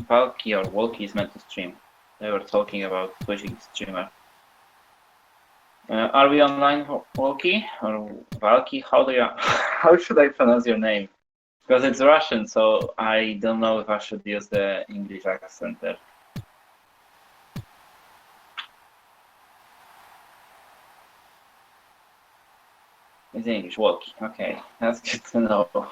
Valky or Wolky is meant to stream. They were talking about switching streamer. Are we online, Wolky or Valky? How should I pronounce your name? Because it's Russian, so I don't know if I should use the English accent there. It's English, Wolky. Okay, that's good to know.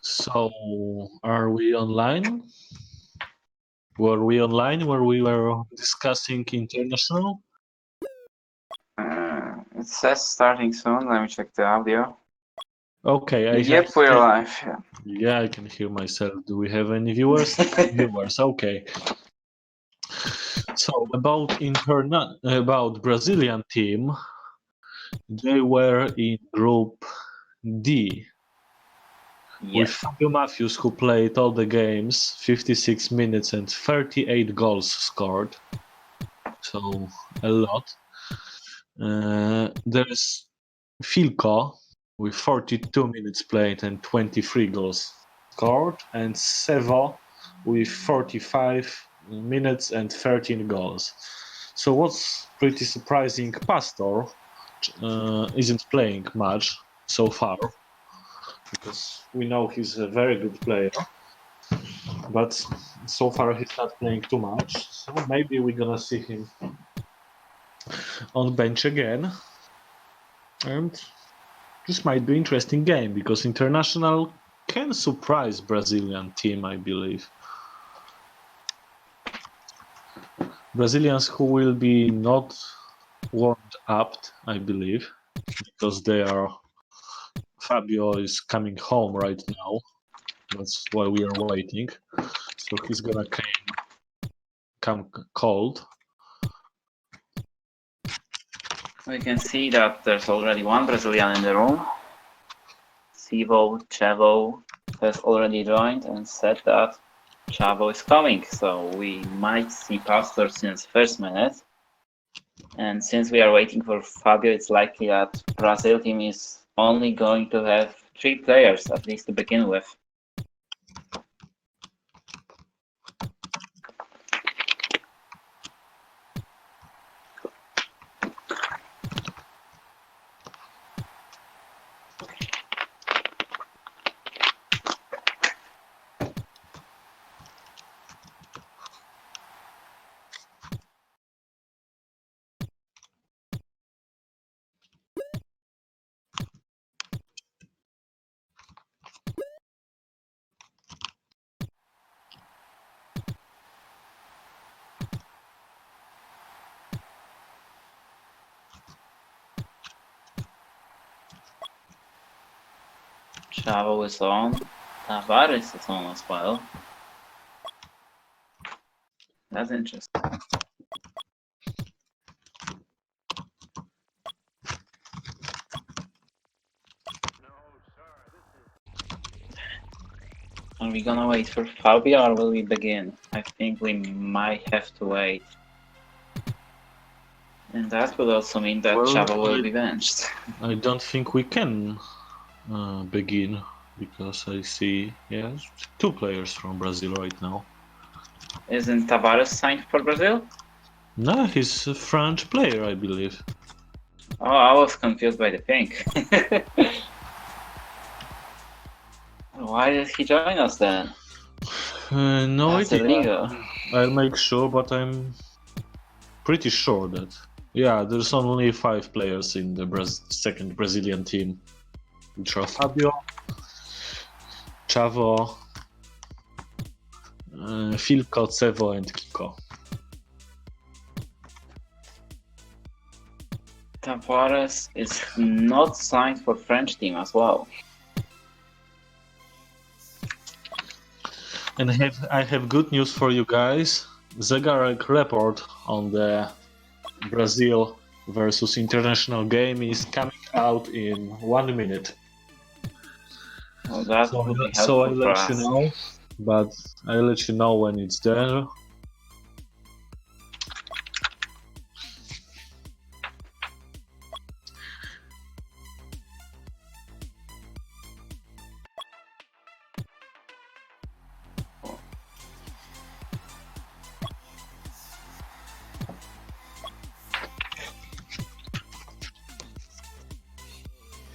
So, are we online? Were we online where we were discussing international? It says starting soon. Let me check the audio. Okay, Yep, we're live. Yeah. Yeah, I can hear myself. Do we have any viewers? Viewers, okay. So about Brazilian team, they were in Group D. With Yes. Fabio Matthews, who played all the games, 56 minutes and 38 goals scored. So, a lot. There's Filko with 42 minutes played and 23 goals scored, and Sevo with 45 minutes and 13 goals. So what's pretty surprising, Pastor isn't playing much so far, because we know he's a very good player, but so far he's not playing too much, so maybe we're gonna see him on bench again. And this might be an interesting game, because International can surprise Brazilian team, I believe. Brazilians who will be not warmed up, I believe, because Fabio is coming home right now. That's why we are waiting. So he's gonna come cold. We can see that there's already one Brazilian in the room. Sivo Chavo has already joined and said that Chavo is coming, so we might see Pastor since first minute. And since we are waiting for Fabio, it's likely that Brazil team is only going to have 3 players at least to begin with. Chavo is on. Tavares is on as well. That's interesting. Are we gonna wait for Fabio or will we begin? I think we might have to wait. And that would also mean that Chavo will be benched. I don't think we can begin, because I see 2 players from Brazil right now. Isn't Tavares signed for Brazil? No, he's a French player, I believe. Oh, I was confused by the pink. Why did he join us then? No That's idea. illegal. I'll make sure, but I'm pretty sure that there's only 5 players in the second Brazilian team, which are Fabio, Chavo, Filko, Cevo, and Kiko. Tavares is not signed for French team as well. And I have good news for you guys. Zegarek report on the Brazil versus international game is coming out in 1 minute. Well, that So, would be so I helpful for let you us. know, but I'll let you know when it's there.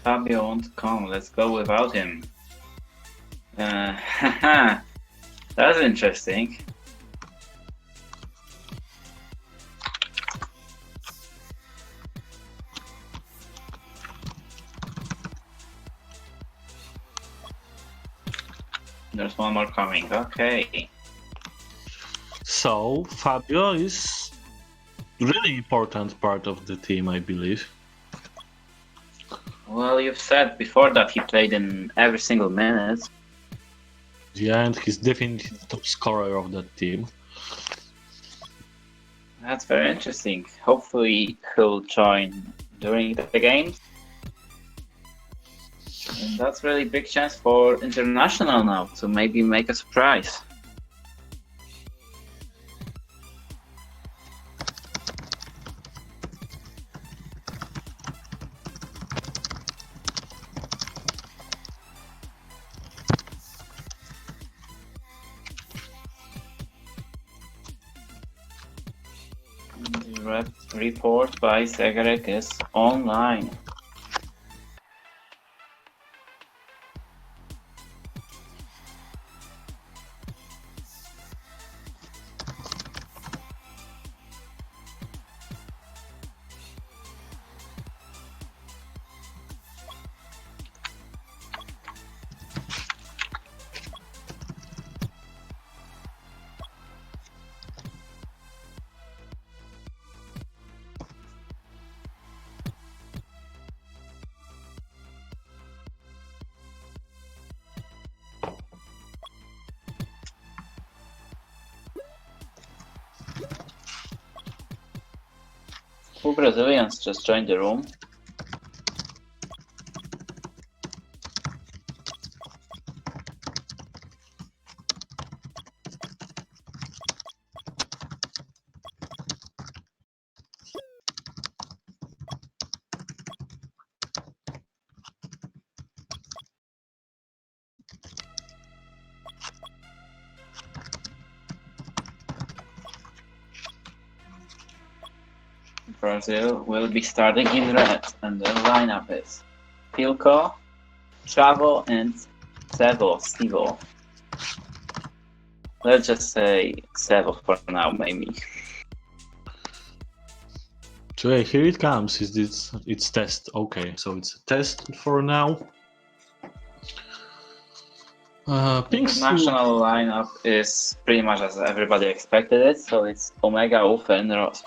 Fabio won't come. Let's go without him. Haha. That's interesting. There's one more coming. Okay. So Fabio is really important part of the team, I believe. Well, you've said before that he played in every single minute. Yeah, and he's definitely the top scorer of that team. That's very interesting. Hopefully he'll join during the game. And that's really big chance for international now to maybe make a surprise. The report by Segarek is online. Two Brazilians just joined the room. Brazil will be starting in red, and the lineup is Pilko, Chavo, and Stevo. Let's just say Sevo for now, maybe. So yeah, here it comes. It's test? Okay, so it's a test for now. National lineup is pretty much as everybody expected it, so it's Omega, Ulf, and Ross.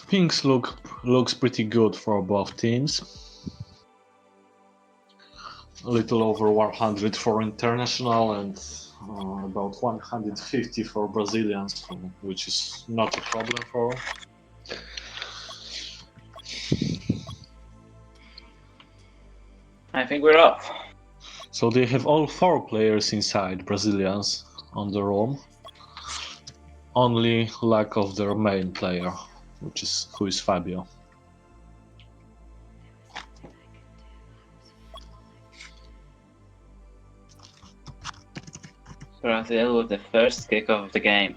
Pinks looks pretty good for both teams. A little over 100 for international and about 150 for Brazilians, which is not a problem for. I think we're off. So they have all 4 players inside, Brazilians, on the room. Only lack of their main player, who is Fabio. Brazil with the first kick of the game.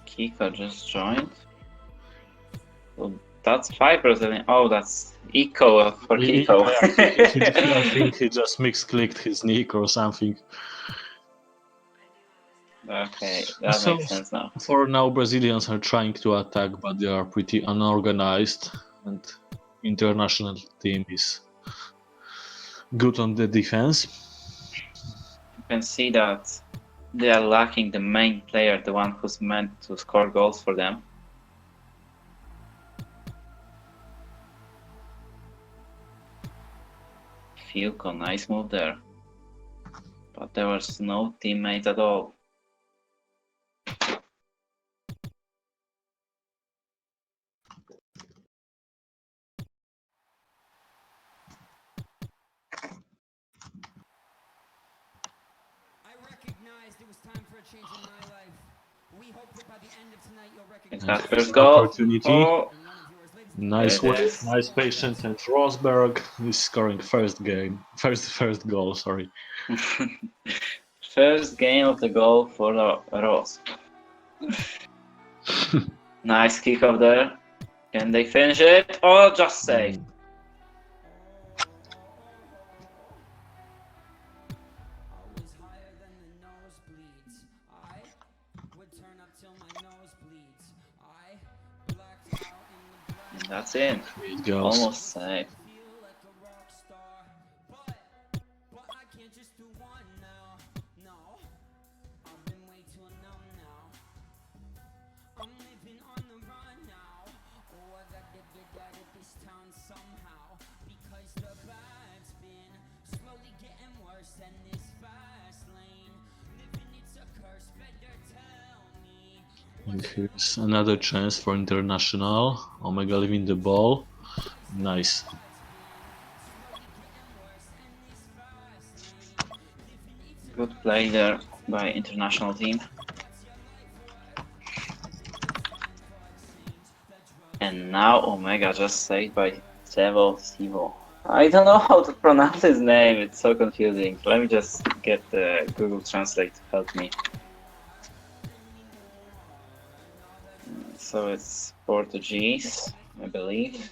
Kiko just joined. That's 5 Brazilian. Oh, that's Eco for Kiko. I think he just mix-clicked his nick or something. Okay, that makes sense now. For now, Brazilians are trying to attack, but they are pretty unorganized, and international team is good on the defense. You can see that they are lacking the main player, the one who's meant to score goals for them. Filko, nice move there. But there was no teammate at all. Is that first goal? Opportunity. Oh. Nice way, nice patient, and Rosberg is scoring first goal. Sorry. First game of the goal for Ross. Nice kick off there. Can they finish it? Oh, just saved. And that's in. It goes. Almost saved. And here's another chance for international. Omega leaving the ball. Nice. Good play there by international team. And now Omega just saved by Sivo. I don't know how to pronounce his name, it's so confusing. Let me just get the Google Translate to help me. So it's Portuguese, I believe.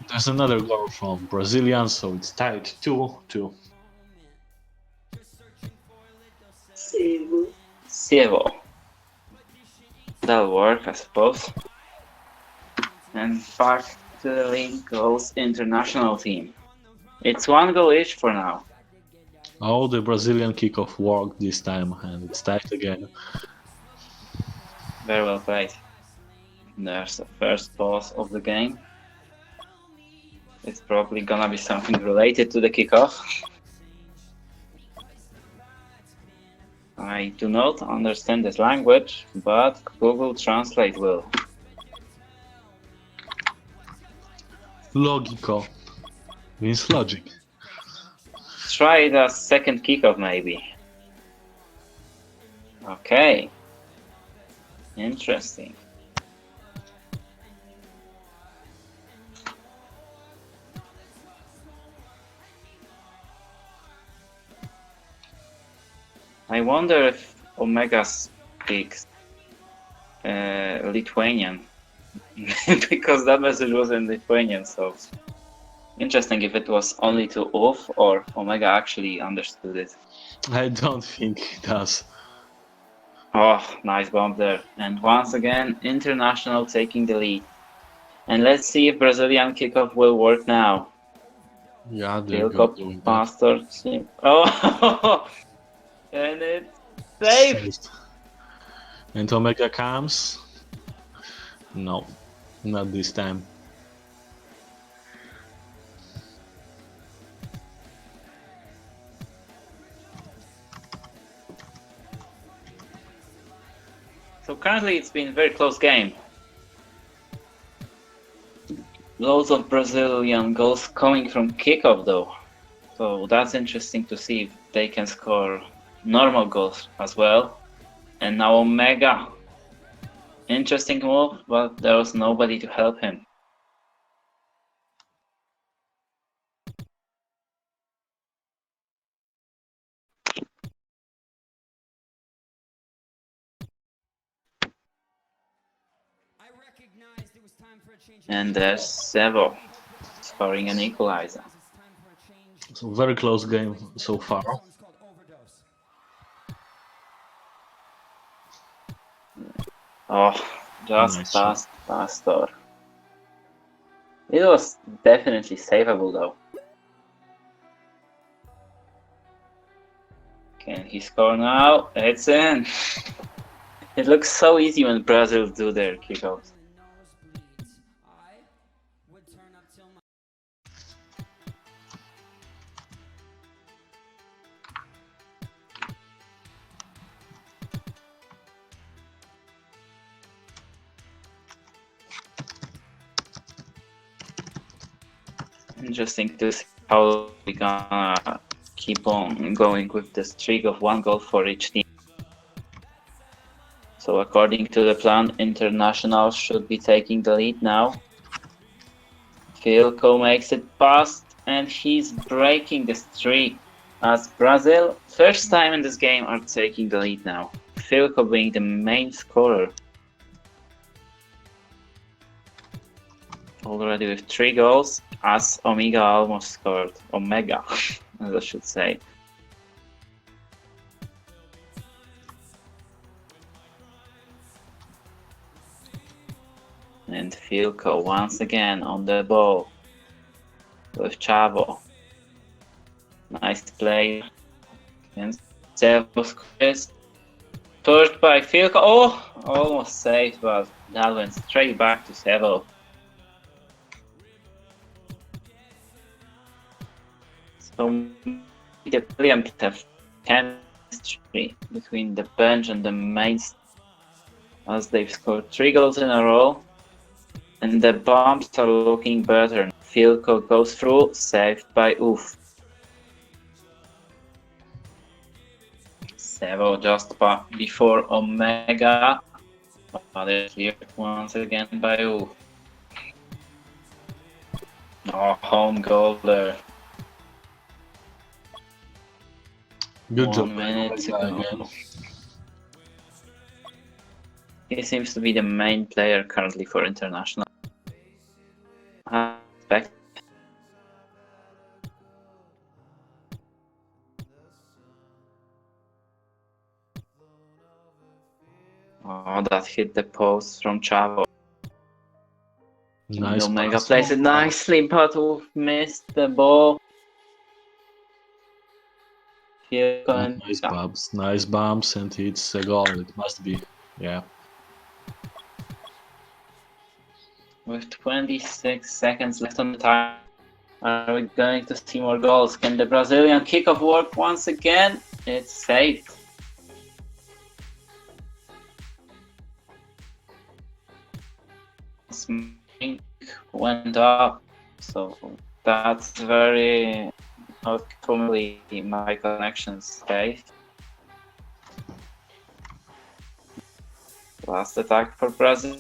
There's another goal from Brazilian, so it's tied 2-2. Sivo. That'll work, I suppose. And back to the league goes international team. It's 1 goal each for now. Oh, the Brazilian kickoff worked this time, and it's tied again. Very well played. There's the first pause of the game. It's probably gonna be something related to the kickoff. I do not understand this language, but Google Translate will. Logico means logic. Try it as second kickoff, maybe. Okay. Interesting. I wonder if Omega speaks Lithuanian, because that message was in Lithuanian, so interesting if it was only to Ulf or Omega actually understood it. I don't think it does. Oh, nice bomb there. And once again, international taking the lead. And let's see if Brazilian kickoff will work now. Yeah, they're good doing that. Master. Oh, and it's safe. And Omega comes. No, not this time. So currently it's been a very close game. Loads of Brazilian goals coming from kickoff though. So that's interesting to see if they can score normal goals as well. And now Omega. Interesting move, but there was nobody to help him. And there's Sevo scoring an equalizer. So very close game so far. Oh, just Nice past Pastor. It was definitely savable though. Can he score now? It's in. It looks so easy when Brazil do their kickouts. Interesting to see how we gonna keep on going with the streak of 1 goal for each team. So according to the plan, International should be taking the lead now. Filco makes it past and he's breaking the streak. As Brazil, first time in this game, are taking the lead now. Filco being the main scorer. Already with 3 goals, as Omega almost scored. Omega, as I should say. And Filco once again on the ball with Chavo. Nice play. And Chavo scores. Pushed by Filco. Oh, almost saved, but that went straight back to Chavo. So the brilliant have chemistry between the bench and the main, as they've scored 3 goals in a row, and the bumps are looking better. Filco goes through, saved by Oof. Sevo just before Omega, but it's cleared once again by Oof. Oh, home goal there. Good job. 1 minute to go. He seems to be the main player currently for International. Oh, that hit the post from Chavo. Nice. Omega plays it nicely, but missed the ball. Nice bumps, and it's a goal. It must be, yeah. With 26 seconds left on the time, are we going to see more goals? Can the Brazilian kickoff work once again? It's saved. Went up, so that's very hopefully my connection's safe. Last attack for Brazil.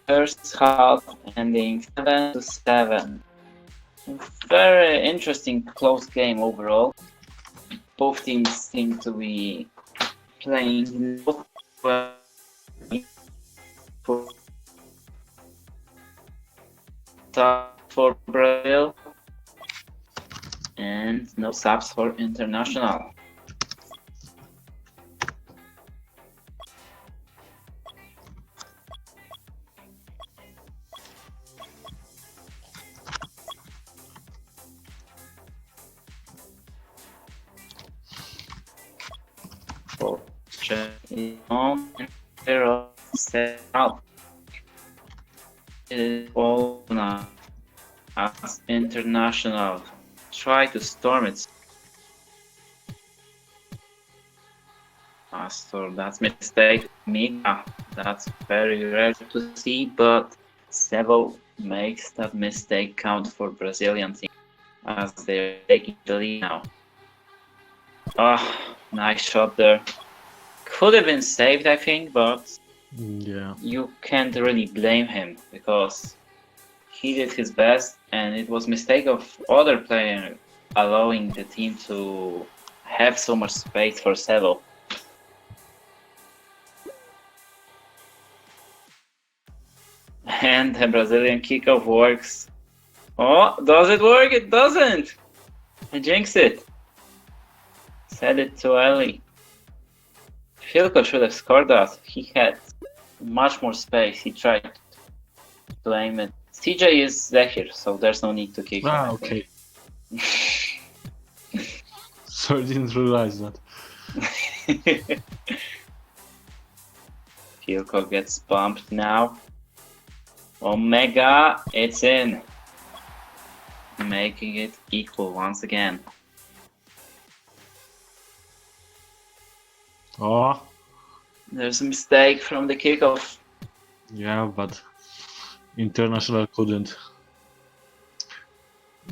First half ending 7-7. Very interesting close game overall. Both teams seem to be playing well for Brazil and no subs for International. Set up. It is all now as International try to storm it. So that's mistake. Mika, that's very rare to see, but Sevo makes that mistake count for Brazilian team as they're taking the lead now. Ah, nice shot there. Could have been saved, I think, but yeah, you can't really blame him because he did his best, and it was mistake of other player allowing the team to have so much space for Sevo. again, the Brazilian kickoff works. Oh, does it work? It doesn't! I jinxed it. Said it too early. Filko should have scored that. He had much more space. He tried to aim it. CJ is Zehir, so there's no need to kick him. Okay. Sorry, didn't realize that. Filko gets bumped now. Omega, it's in. Making it equal once again. Oh, There's a mistake from the kickoff. yeah, but International couldn't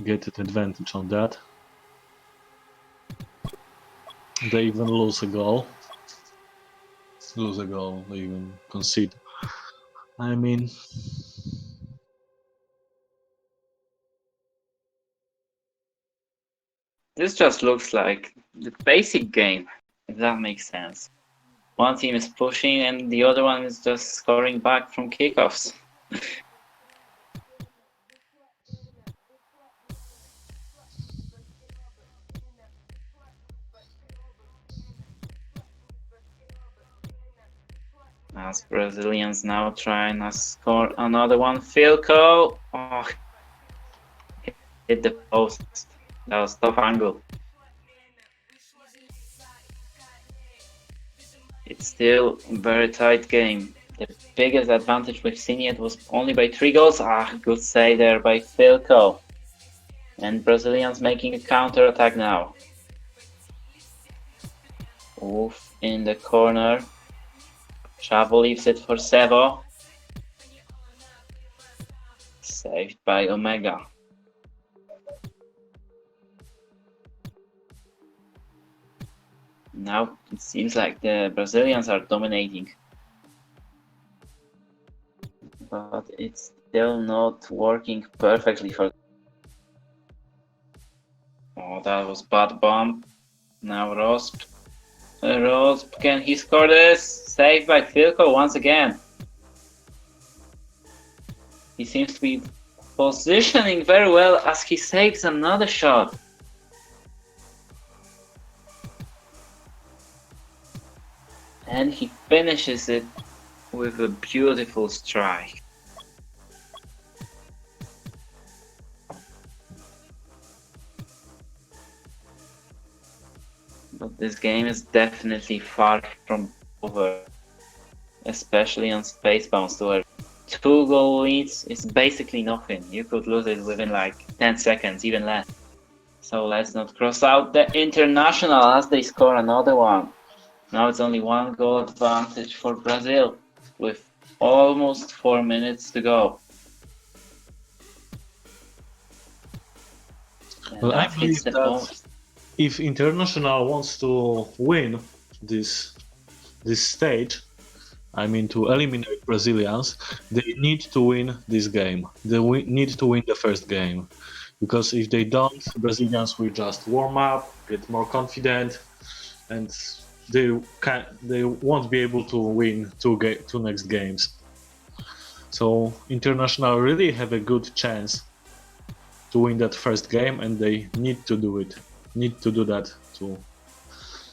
get an advantage on that. They even lose a goal. They even concede. I mean, This just looks like the basic game, if that makes sense. One team is pushing and the other one is just scoring back from kickoffs. As Brazilians now trying to score another one. Filko! Oh, hit the post. That was a tough angle. It's still a very tight game. The biggest advantage we've seen yet was only by 3 goals. Good save there by Filko. And Brazilians making a counter attack now. Wolf in the corner. Chavo leaves it for Sevo. Saved by Omega. Now it seems like the Brazilians are dominating. But it's still not working perfectly for... Oh, that was bad bump. Now Rosp. Rosp, can he score this? Saved by Filko once again. He seems to be positioning very well as he saves another shot. And he finishes it with a beautiful strike. But this game is definitely far from over, especially on SpaceBounce, where 2-goal leads is basically nothing. You could lose it within like 10 seconds, even less. So let's not cross out the International as they score another one. Now it's only 1-goal advantage for Brazil, with almost 4 minutes to go. And well, I that believe hits the that post. if International wants to win this stage, I mean to eliminate Brazilians, they need to win this game. They need to win the first game, because if they don't, Brazilians will just warm up, get more confident, and they won't be able to win two next games. So International really have a good chance to win that first game, and they need to do it. Need to do that to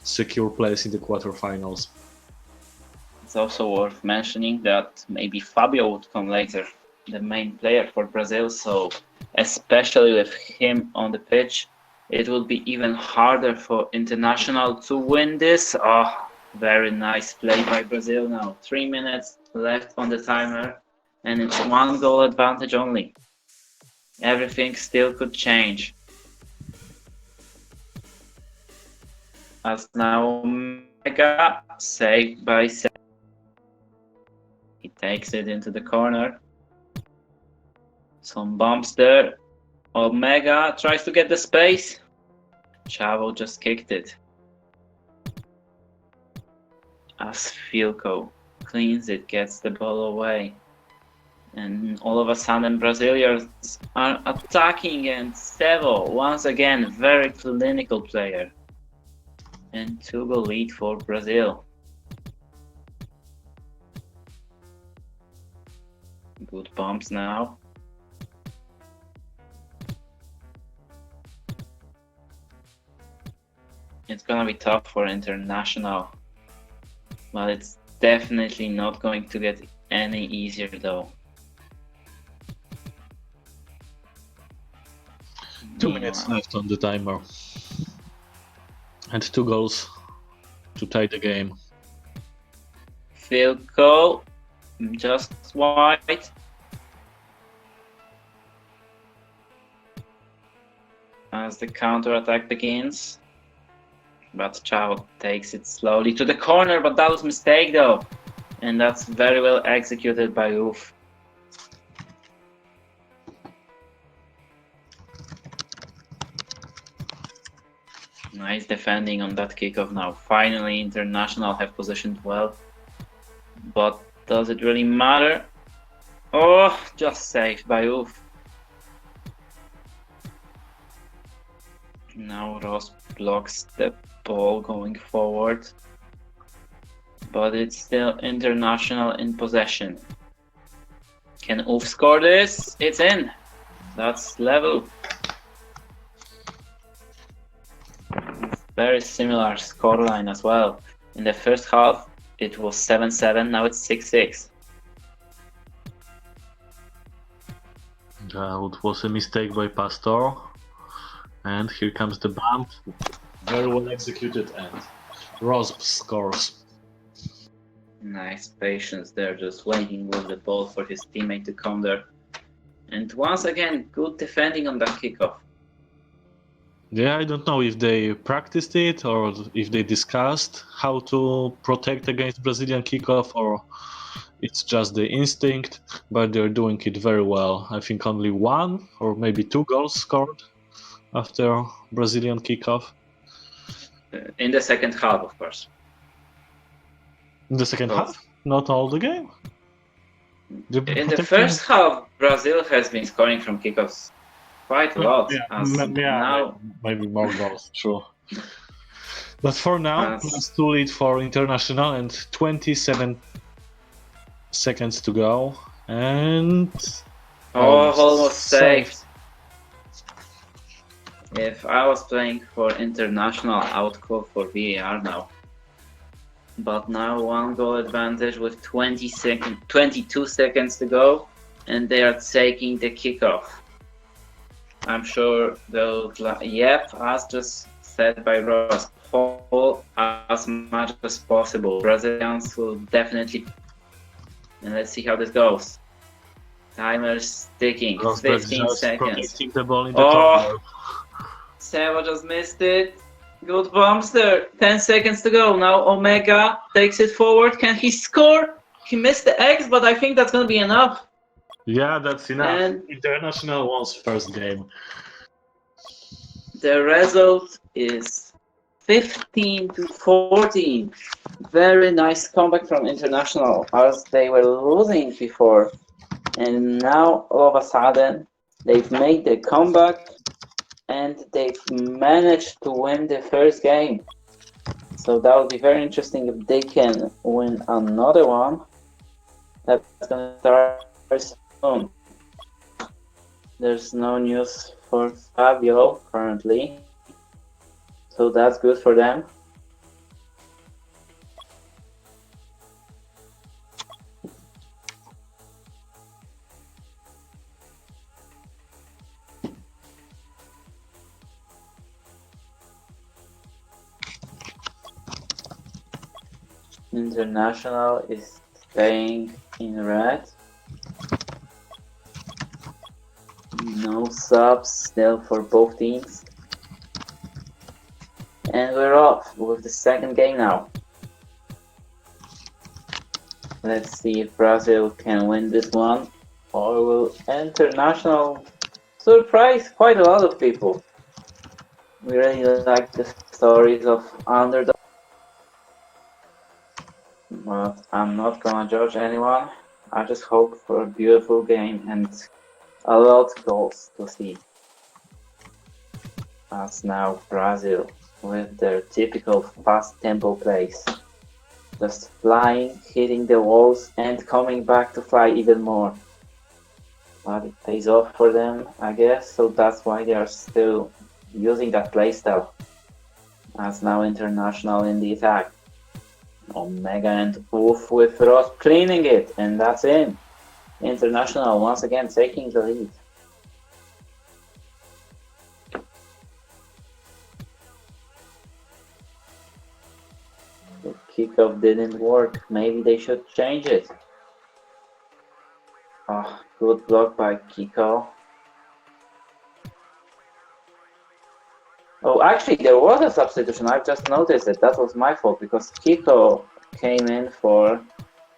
secure place in the quarterfinals. It's also worth mentioning that maybe Fabio would come later, the main player for Brazil, so especially with him on the pitch, it would be even harder for International to win this. Oh, very nice play by Brazil now. 3 minutes left on the timer, and it's 1-goal advantage only. Everything still could change. As now Omega saved by Seth. He takes it into the corner. Some bumps there. Omega tries to get the space. Chavo just kicked it. As Filko cleans it, gets the ball away. And all of a sudden Brazilians are attacking, and Sevo, once again, very clinical player. And 2-goal lead for Brazil. Good bumps now. It's gonna be tough for international, but it's definitely not going to get any easier though. 2 minutes left on the timer. And 2 goals to tie the game. Field goal, just wide. As the counter-attack begins. But Chao takes it slowly to the corner, but that was a mistake though. And that's very well executed by Uf. Nice defending on that kickoff now. Finally, international have positioned well. But does it really matter? Oh, just saved by Uf. Now Ross blocks the ball going forward. But it's still international in possession. Can Uf score this? It's in. That's level. Very similar scoreline as well. In the first half, it was 7-7. Now it's 6-6. That was a mistake by Pastor. And here comes the bump. Very well executed, and Ross scores. Nice patience there, just waiting with the ball for his teammate to come there. And once again, good defending on that kickoff. Yeah, I don't know if they practiced it or if they discussed how to protect against Brazilian kickoff, or it's just the instinct, but they're doing it very well. I think only 1 or maybe 2 goals scored after Brazilian kickoff. In the second half, of course. In the second half? Not all the game? In the first half, Brazil has been scoring from kickoffs quite a lot. Now, maybe more goals, true. But for now, +2 lead for international and 27 seconds to go. And almost saved. If I was playing for international, I would call for VAR now. But now 1 goal advantage with 22 seconds to go, and they are taking the kickoff. I'm sure they'll, yep, as just said by Ross, hold as much as possible. Brazilians will definitely, and let's see how this goes. Timer's ticking, 15 seconds. The ball in the corner. Seba just missed it. Good bumps there. 10 seconds to go. Now Omega takes it forward. Can he score? He missed the X, but I think that's going to be enough. Yeah, that's enough. And international wants first game. The result is 15-14. Very nice comeback from international, as they were losing before. And now all of a sudden they've made the comeback and they've managed to win the first game. So that would be very interesting if they can win another one. That's gonna start soon. There's no news for Fabio currently, so that's good for them. International is staying in red. No subs still for both teams. And we're off with the second game now. Let's see if Brazil can win this one, or will international surprise quite a lot of people. We really like the stories of underdogs. But I'm not gonna judge anyone. I just hope for a beautiful game and a lot of goals to see. As now Brazil with their typical fast tempo plays. Just flying, hitting the walls and coming back to fly even more. But it pays off for them, I guess, so that's why they are still using that playstyle. As now international in the attack. Omega and Wolf with Ross cleaning it, and that's in. International once again taking the lead. The kickoff didn't work. Maybe they should change it. Oh, good block by Kiko. Oh, actually, there was a substitution. I've just noticed it. That was my fault because Kiko came in for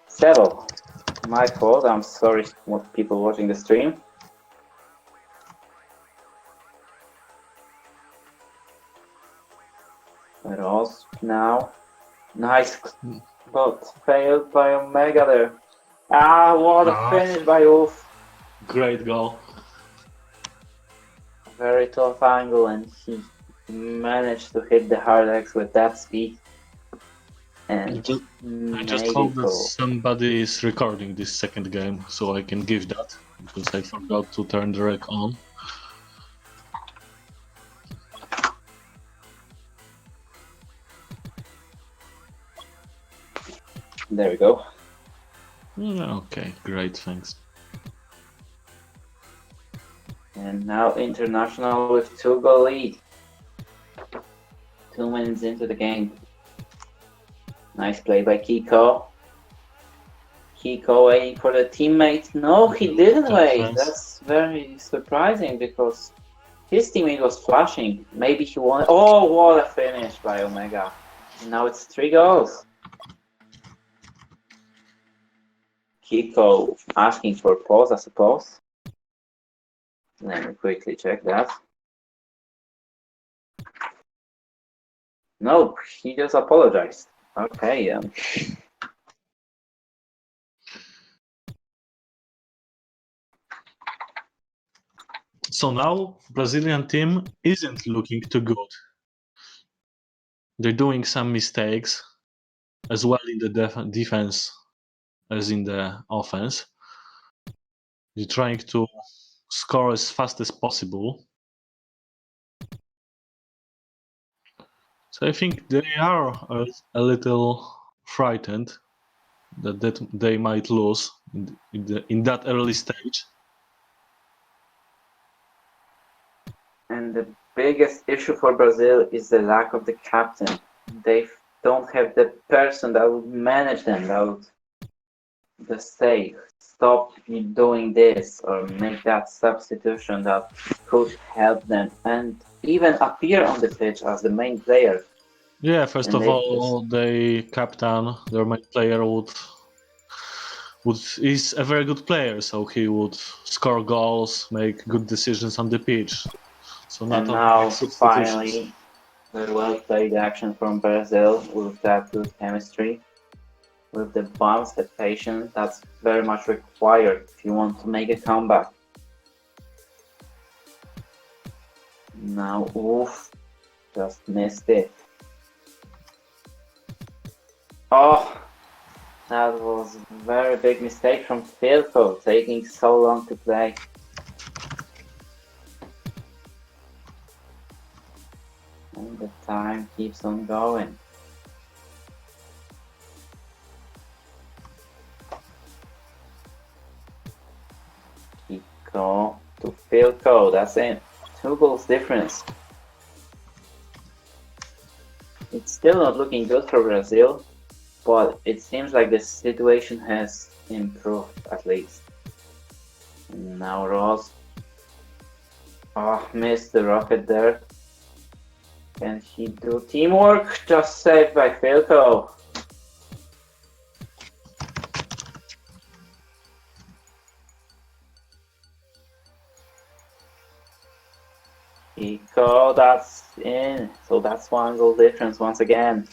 Sevo. My fault. I'm sorry, people watching the stream. Ross now. Nice, but failed by Omega there. Ah, what a finish by Wolf. Great goal. Very tough angle, and he managed to hit the hard X with that speed. And I just hope that somebody is recording this second game so I can give that, because I forgot to turn the rec on. There we go. Okay, great, thanks. And now International with 2-goal lead. 2 minutes into the game. Nice play by Kiko. Kiko waiting for the teammate. No, he didn't wait. That's very surprising because his teammate was flashing. Maybe he wanted. Oh, what a finish by Omega. And now it's 3 goals. Kiko asking for pause, I suppose. Let me quickly check that. No, he just apologized. Okay, So now Brazilian team isn't looking too good. They're doing some mistakes as well in the defense as in the offense. They're trying to score as fast as possible. So I think they are a little frightened that they might lose in that early stage. And the biggest issue for Brazil is the lack of the captain. They don't have the person that would manage them, that would just say, stop doing this or make that substitution that could help them and even appear on the pitch as the main player. Yeah, first of all, their captain, their main player is a very good player, so he would score goals, make good decisions on the pitch. So not and now finally, very well played action from Brazil with that good chemistry, with the bounce, the patience. That's very much required if you want to make a comeback. Now, oof, just missed it. Oh, that was a very big mistake from Filco, taking so long to play. And the time keeps on going. Kiko to Filco, that's it. 2 goals difference. It's still not looking good for Brazil, but it seems like the situation has improved at least. And now Ross. Oh, missed the rocket there. Can he do teamwork? Just saved by Filco. Kiko, that's in. So that's 1 goal difference once again.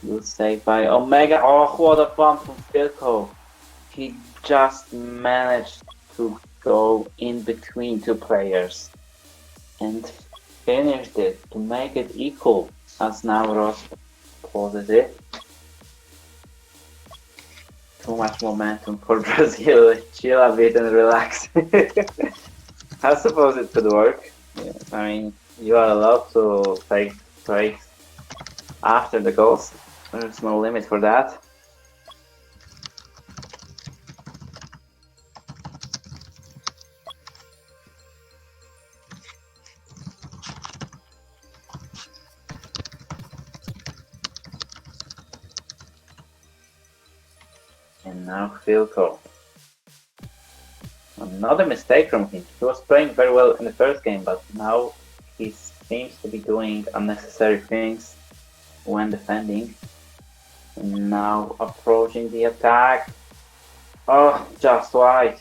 Good save by Omega. Oh, what a bump from Filco. He just managed to go in between two players and finished it to make it equal, as now Ross pauses it. Too much momentum for Brazil. Chill a bit and relax. I suppose it could work. Yeah, I mean, you are allowed to take breaks after the goals. There's no limit for that. And now Filco. Another mistake from him. He was playing very well in the first game, but now he seems to be doing unnecessary things when defending. And now approaching the attack. Oh, just wide.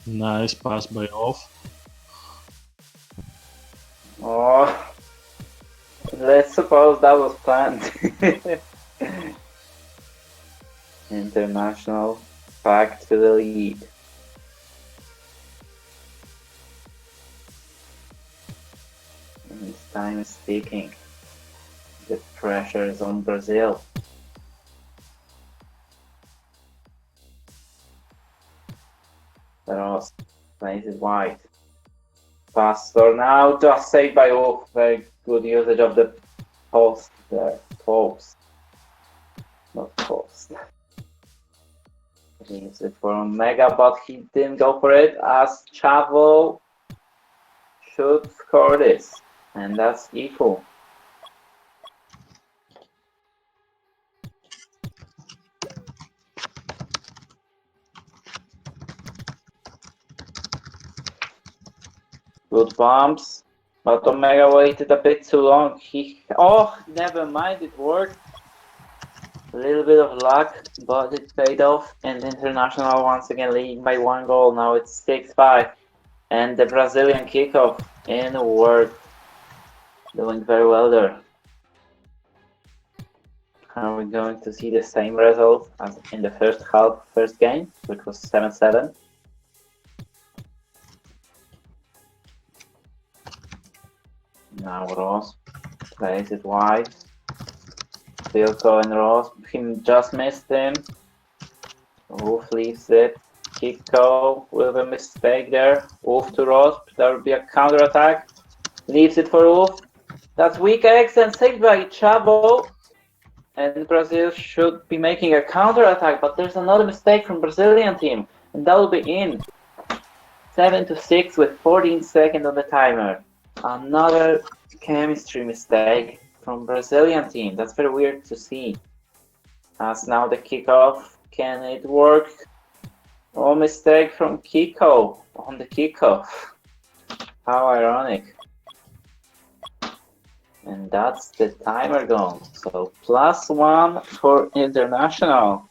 Nice pass by Off. Oh, let's suppose that was planned. International back to the lead. And time is ticking. The pressure is on Brazil. Ross plays it wide. Pastor now just saved by Wolf. Very good usage of the post there. Post. Not post. Leaves it for Omega, but he didn't go for it as Chavo should score this. And that's equal. Good bumps, but Omega waited a bit too long. Oh, never mind, it worked. A little bit of luck, but it paid off. And International once again leading by 1 goal. Now it's 6-5. And the Brazilian kickoff in work. Doing very well there. Are we going to see the same result as in the first game, which was 7-7? Now Ross plays it wide. Filco and Ross, he just missed him. Wolf leaves it. Kiko with a mistake there. Wolf to Ross, that would be a counter attack. Leaves it for Wolf. That's weak X and saved by Chavo. And Brazil should be making a counter attack, but there's another mistake from Brazilian team, and that will be in. 7-6 with 14 seconds on the timer. Another chemistry mistake from Brazilian team. That's very weird to see. As now the kickoff, can it work? Oh, mistake from Kiko on the kickoff. How ironic. And that's the timer gone. So +1 for International.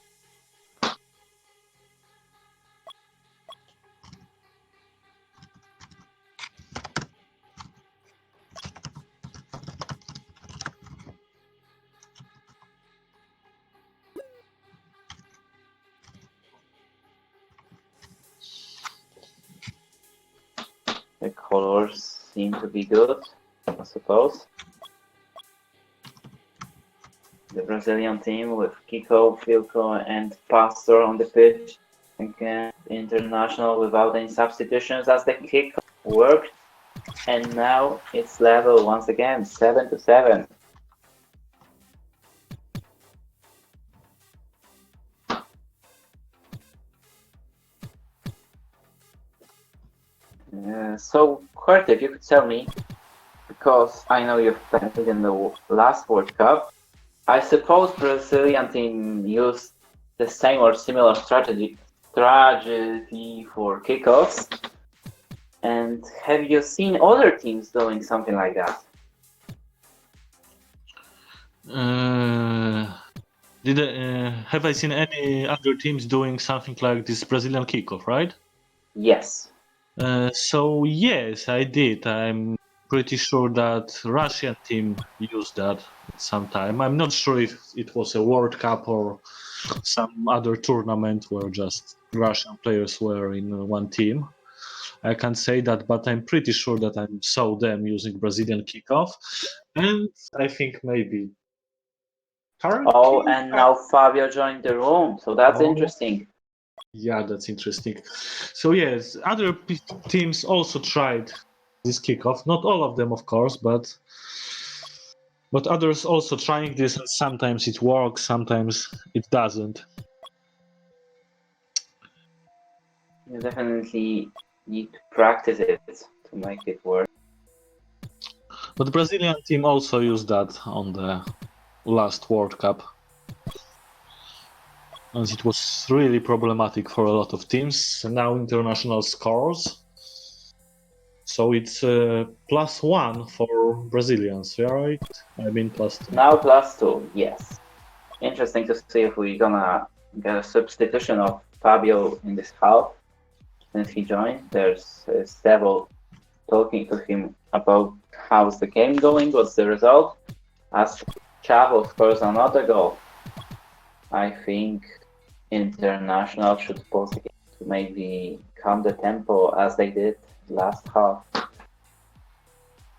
The colors seem to be good, I suppose. The Brazilian team with Kiko, Filco, and Pastor on the pitch. Again, International without any substitutions as the kick worked. And now it's level once again, 7-7. So, Kurt, if you could tell me, because I know you've played in the last World Cup, I suppose Brazilian team used the same or similar strategy for kickoffs. And have you seen other teams doing something like that? Have I seen any other teams doing something like this Brazilian kickoff, right? Yes. So yes, I did. I'm pretty sure that Russian team used that sometime. I'm not sure if it was a World Cup or some other tournament where just Russian players were in one team. I can't say that, but I'm pretty sure that I saw them using Brazilian kickoff, and I think maybe Turkey. Oh, and now Fabio joined the room, so that's interesting. Yeah, that's interesting. So yes, other teams also tried this kickoff. Not all of them, of course, but others also trying this, and sometimes it works, sometimes it doesn't. You definitely need to practice it to make it work. But the Brazilian team also used that on the last World Cup. And it was really problematic for a lot of teams. Now international scores. So it's +1 for Brazilians, right? I mean +2. Now +2, yes. Interesting to see if we're gonna get a substitution of Fabio in this half. Since he joined, there's Stevo talking to him about how's the game going, what's the result. As Chavo scores another goal, I think international should pause the game to maybe calm the tempo as they did last half.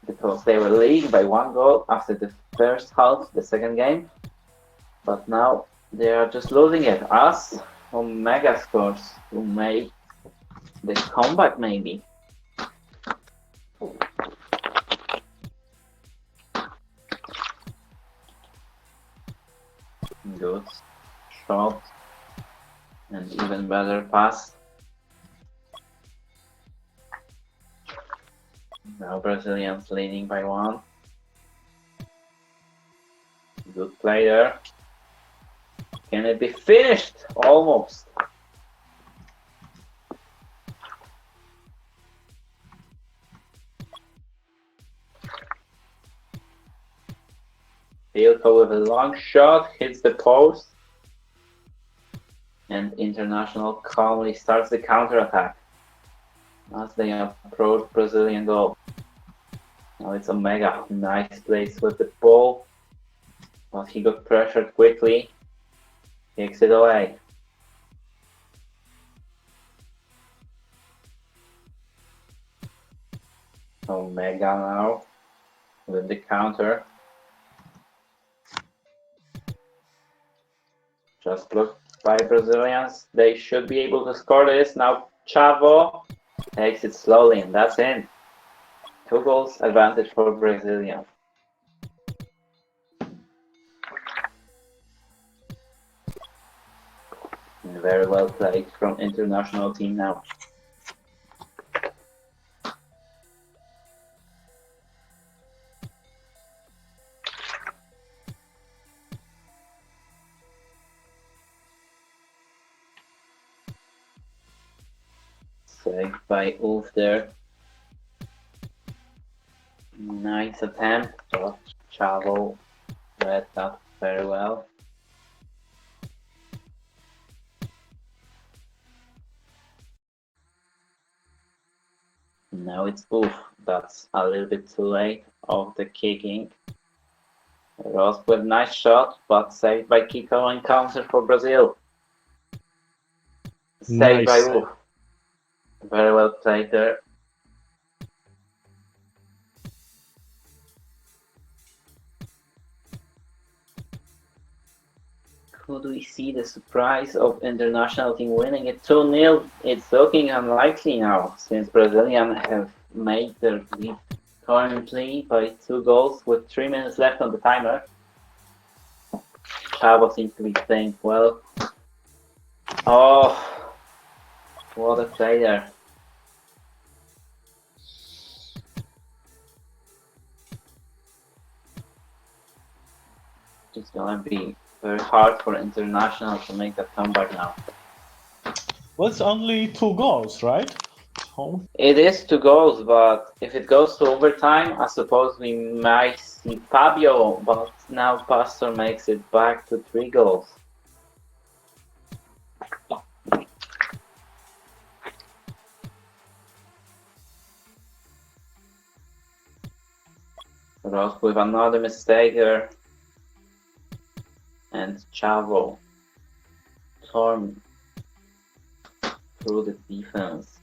Because they were leading by 1 goal after the first half, the second game. But now they are just losing it. Us, Omega scores to make the comeback maybe. Good shot and even better pass. Now Brazilians leading by 1. Good play there. Can it be finished? Almost. Filko with a long shot hits the post. And International calmly starts the counter-attack as they approach Brazilian goal. Now it's Omega. Nice place with the ball. But he got pressured quickly. Kicks it away. Omega now with the counter. Just blocked by Brazilians. They should be able to score this. Now Chavo takes it slowly, and that's in. 2 goals advantage for Brazilians. Very well played from international team now. Saved by Ulf there. Nice attempt, but Chavo read that very well. Now it's Ulf. That's a little bit too late of the kicking. Ross with nice shot, but saved by Kiko and counter for Brazil. Saved by Ulf. Very well played there. Could we see the surprise of international team winning it 2-0? It's looking unlikely now, since Brazilians have made their lead currently by 2 goals with 3 minutes left on the timer. Chavo seems to be playing well. Oh, what a play there. It's gonna be very hard for international to make that comeback now. Well, it's only 2 goals, right? It is 2 goals, but if it goes to overtime, I suppose we might see Fabio, but now Pastor makes it back to 3 goals. Ross with another mistake here. And Chavo storm through the defense.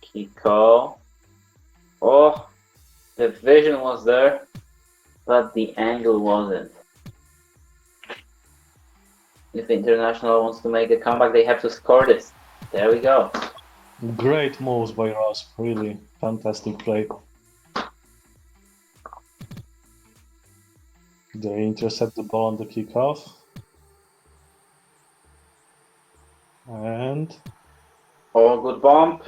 Kiko. Oh, the vision was there, but the angle wasn't. If International wants to make a comeback, they have to score this. There we go. Great moves by Rasp, really fantastic play. They intercept the ball on the kickoff. And Oh, good bump.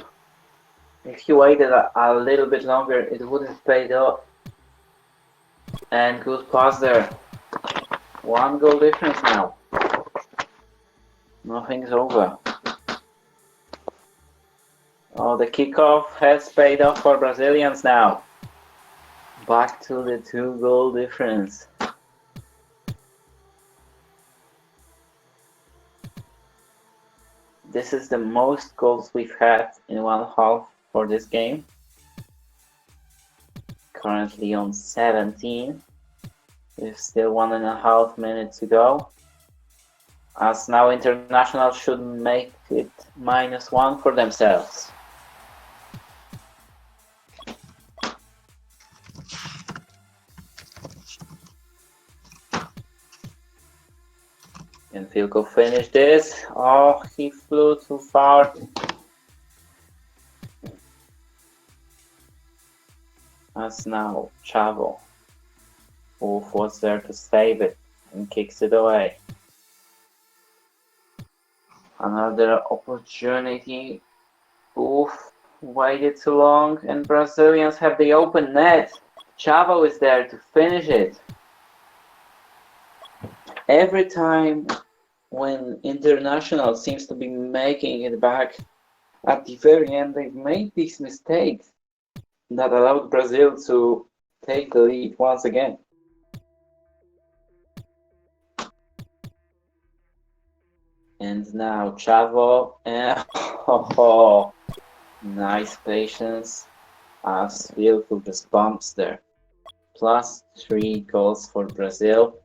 If he waited a little bit longer, it would have paid off. And good pass there. 1 goal difference now. Nothing's over. Oh, the kickoff has paid off for Brazilians now. Back to the 2-goal difference. This is the most goals we've had in one half for this game. Currently on 17. With still 1.5 minutes to go. As now International should make it -1 for themselves. Can Filko finish this? Oh, he flew too far. As now Chavo. Wolf was there to save it and kicks it away. Another opportunity. Wolf waited too long and Brazilians have the open net. Chavo is there to finish it. Every time when International seems to be making it back, at the very end they've made these mistakes that allowed Brazil to take the lead once again. And now Chavo, oh, nice patience as Filko just bumps there. +3 goals for Brazil.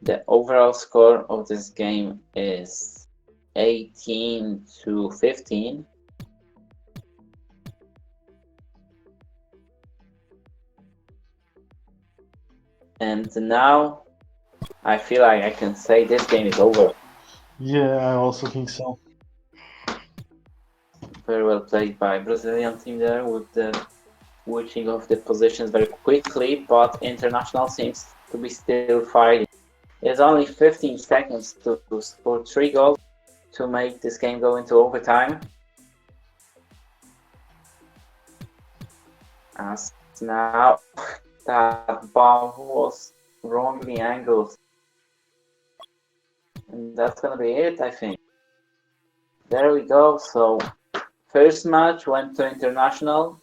The overall score of this game is 18-15. And now I feel like I can say this game is over. yeah, I also think so. Very well played by Brazilian team there with the switching of the positions very quickly, but International seems to be still fighting. It's only 15 seconds to score 3 goals to make this game go into overtime. As now that ball was wrongly angled. And that's gonna be it, I think. There we go. So first match went to International,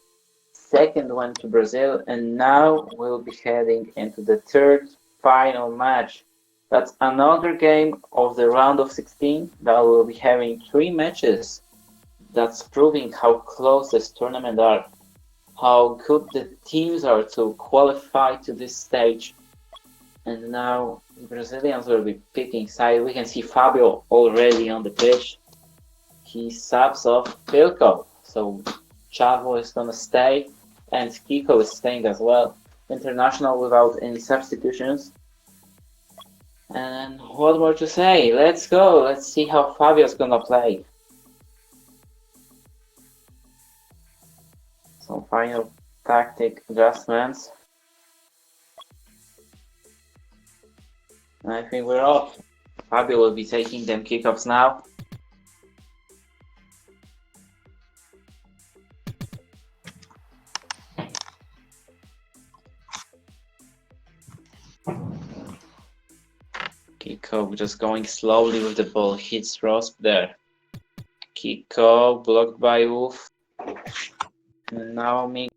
second went to Brazil, and now we'll be heading into the third final match. That's another game of the round of 16 that will be having 3 matches. That's proving how close this tournament are, how good the teams are to qualify to this stage. And now the Brazilians will be picking side. We can see Fabio already on the pitch. He subs off Filko, so Chavo is gonna stay, and Kiko is staying as well. International without any substitutions. And what more to say? Let's go. Let's see how Fabio's gonna play. Some final tactic adjustments. And I think we're off. Fabio will be taking them kickoffs now. Kiko just going slowly with the ball, hits Rosp there. Kiko blocked by Wolf. Now me.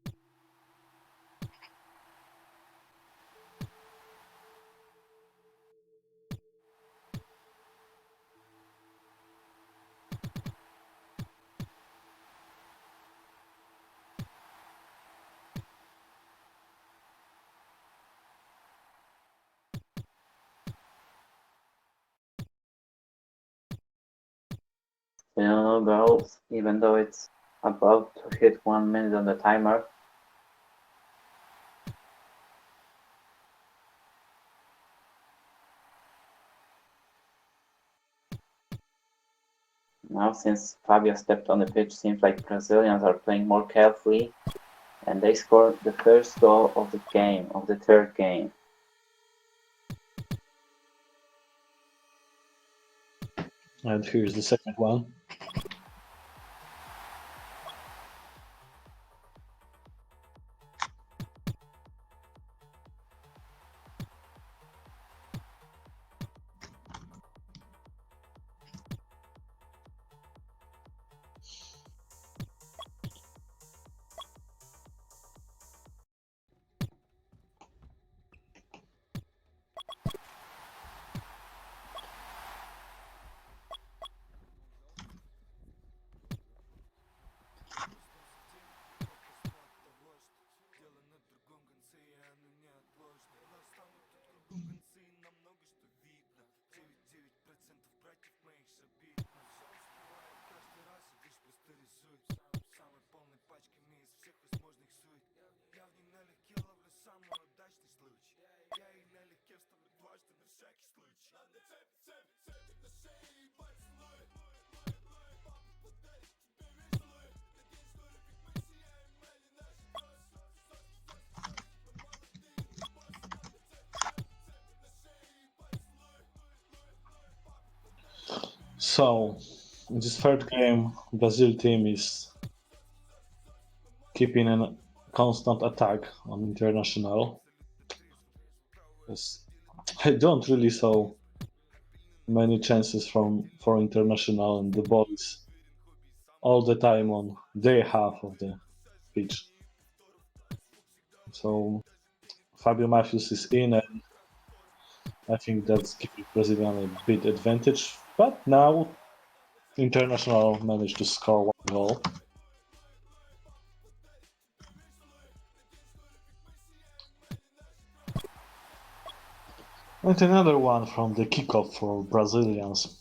No goals, even though it's about to hit 1 minute on the timer. Now, since Fabio stepped on the pitch, seems like Brazilians are playing more carefully, and they scored the first goal of the game, of the third game. And here's the second one. So, in this third game, Brazil team is keeping a constant attack on international. Yes. I don't really saw many chances for international, and the ball is all the time on their half of the pitch. So Fabio Matthews is in, and I think that's giving Brazilian a bit advantage. But now international managed to score one goal. And another one from the kickoff for Brazilians.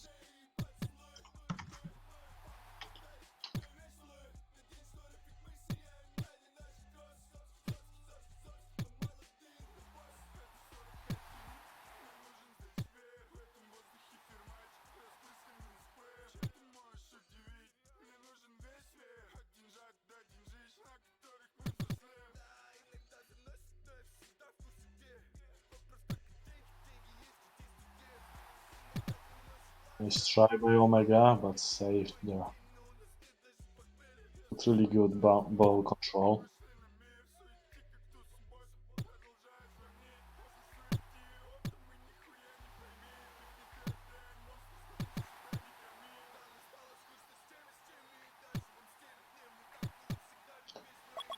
Nice try by Omega, but saved there. It's really good ball control.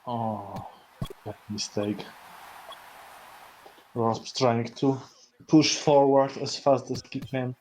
Oh, bad mistake. Rosp trying to push forward as fast as he can.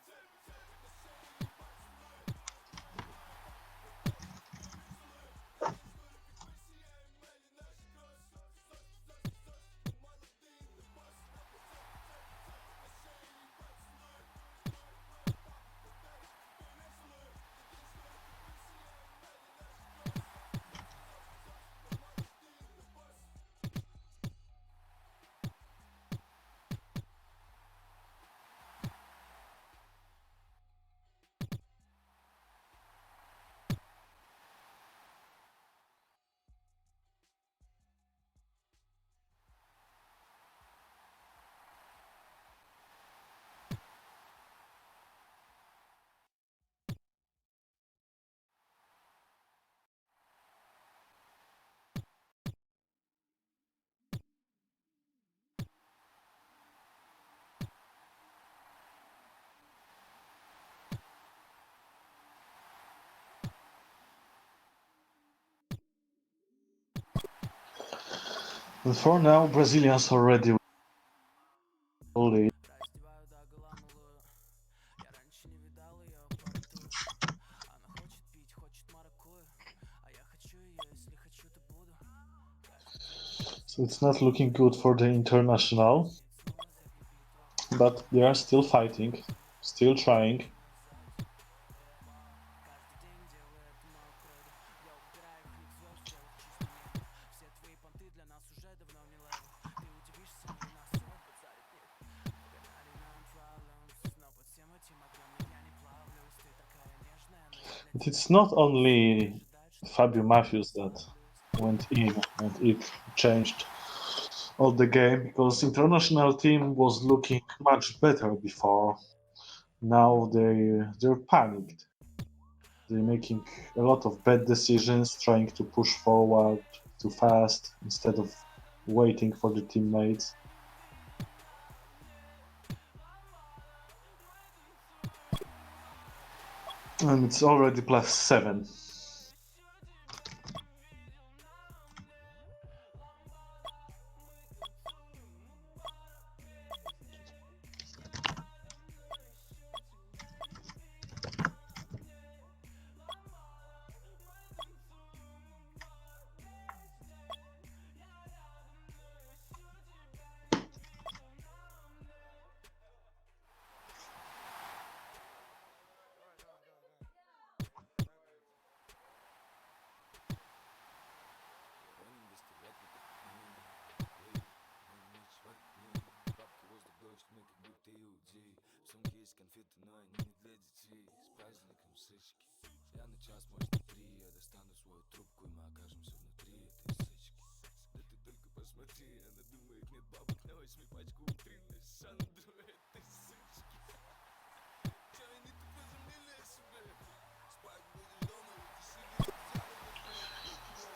And for now, Brazilians already lead. So it's not looking good for the international, but they are still fighting, still trying. It's not only Fabio Matthews that went in and it changed all the game, because international team was looking much better before. Now they're panicked. They're making a lot of bad decisions, trying to push forward too fast instead of waiting for the teammates. And it's already +7.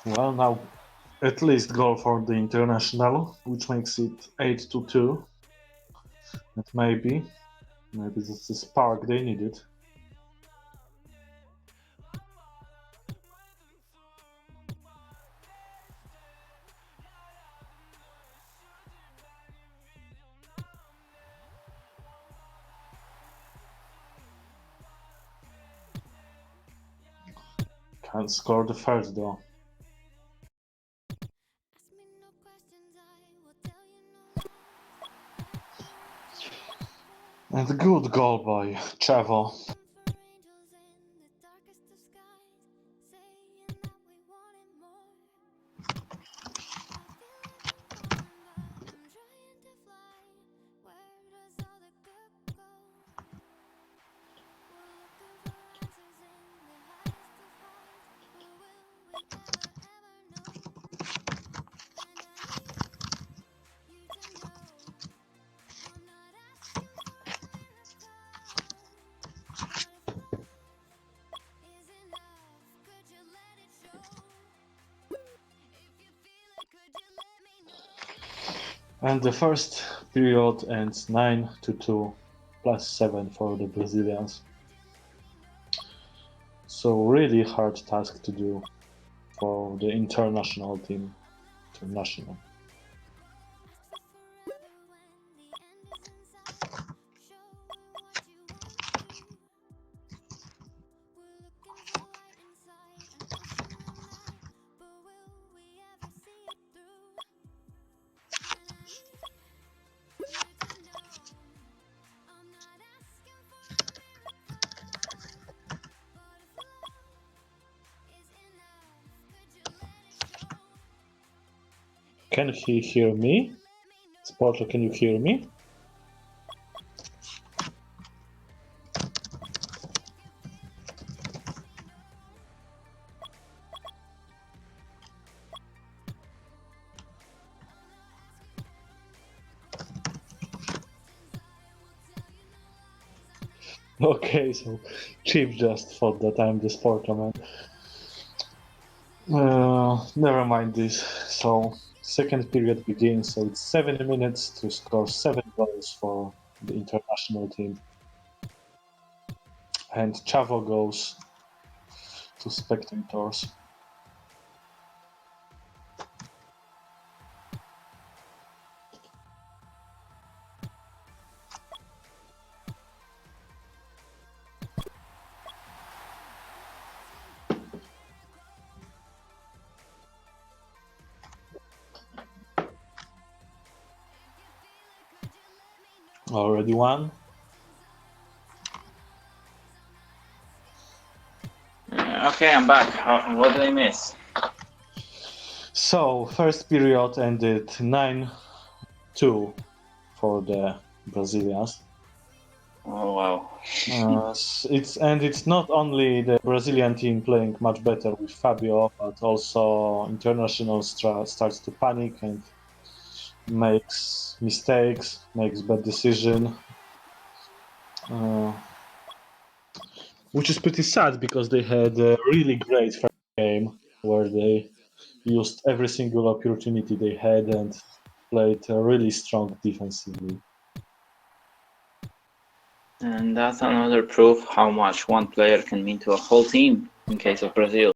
Well, now at least goal for the international, which makes it 8-2. And maybe that's the spark they needed. Can't score the first though. And a good goal by Chavo. And the first period ends 9-2, +7 for the Brazilians. So really hard task to do for the international team. International. Can he hear me? Sportler, can you hear me? Okay, so Chip just thought that I'm the sportman. Never mind this. So second period begins, so it's 7 minutes to score 7 goals for the international team. And Chavo goes to spectators. Already won. Okay, I'm back. What did I miss? So, first period ended 9-2 for the Brazilians. Oh wow. It's not only the Brazilian team playing much better with Fabio, but also international starts to panic and makes mistakes, makes bad decision, which is pretty sad because they had a really great first game where they used every single opportunity they had and played really strong defensively. And that's another proof how much one player can mean to a whole team in case of Brazil.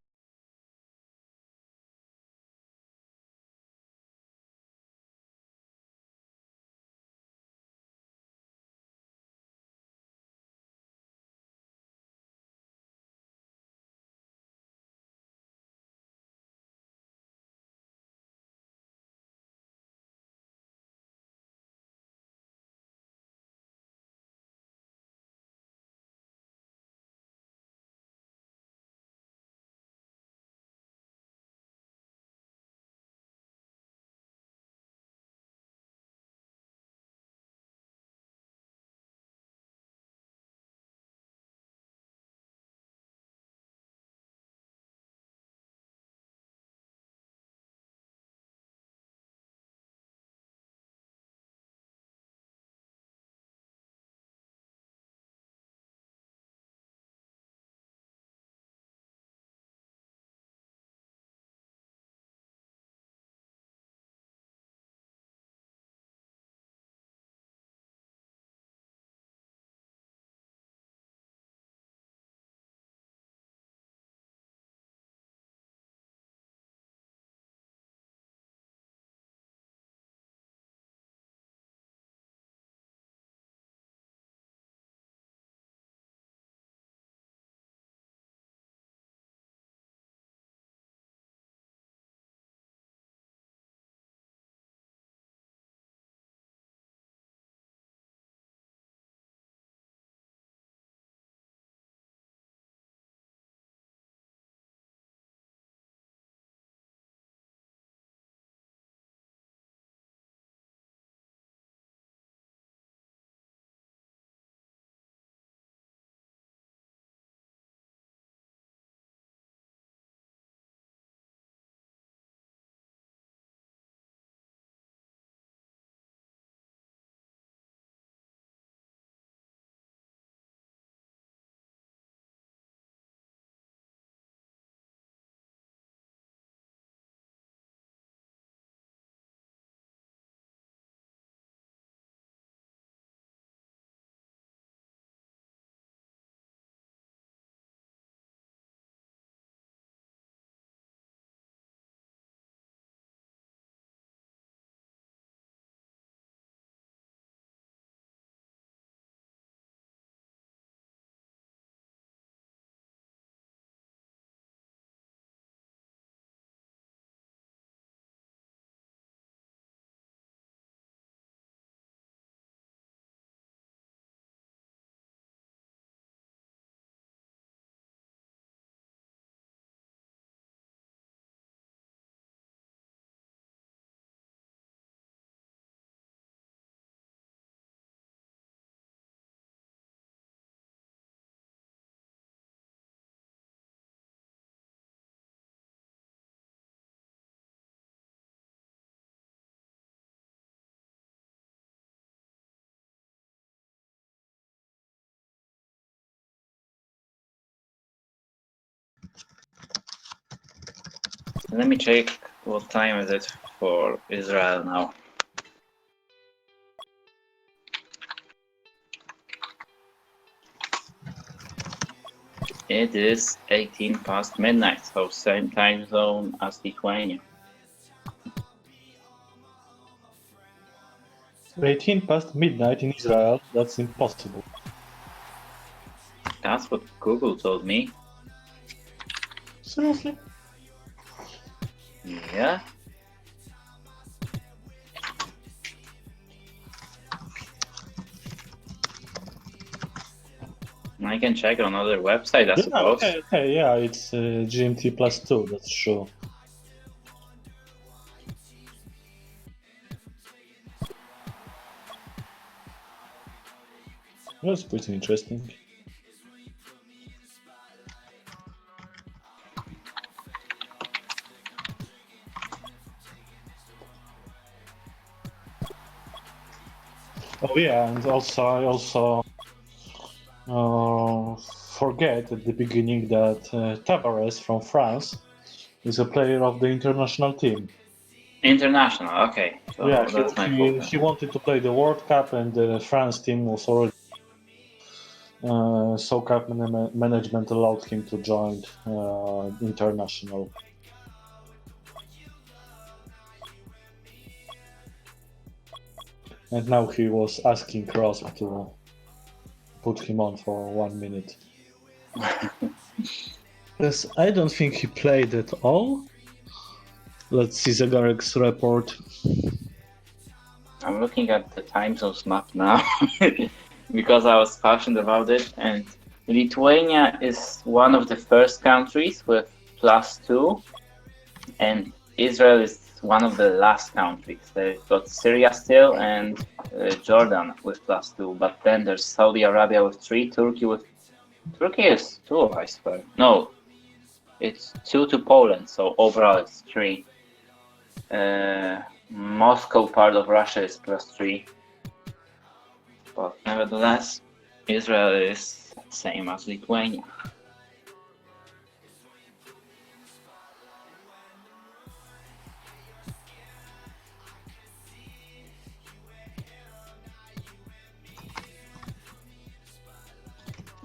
Let me check what time is it for Israel now. It is 18 past midnight, so same time zone as Lithuania. 18 past midnight in Israel, that's impossible. That's what Google told me. Seriously? Yeah. I can check on other website, I suppose. Okay, yeah, it's GMT +2, that's true. That's pretty interesting. Oh yeah, and also I forget at the beginning that Tavares from France is a player of the international team. International, okay. Yeah, So that's my he fault. wanted to play the World Cup, and the France team was already. So cup management allowed him to join international. And now he was asking Ross to put him on for 1 minute. Yes, I don't think he played at all. Let's see Zagarek's report. I'm looking at the time zones map now because I was passionate about it, and Lithuania is one of the first countries with +2, and Israel is one of the last countries. They've got Syria still and Jordan with +2, but then there's Saudi Arabia with 3, Turkey is 2, I swear. No, it's 2 to Poland, so overall it's 3. Moscow, part of Russia, is +3. But nevertheless, Israel is same as Lithuania.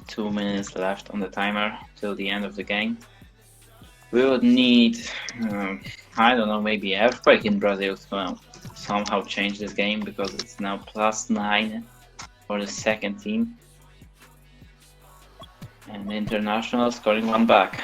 Two minutes left on the timer till the end of the game. We would need, I don't know, maybe earthquake in Brazil to somehow change this game, because it's now +9 for the second team. And International scoring one back.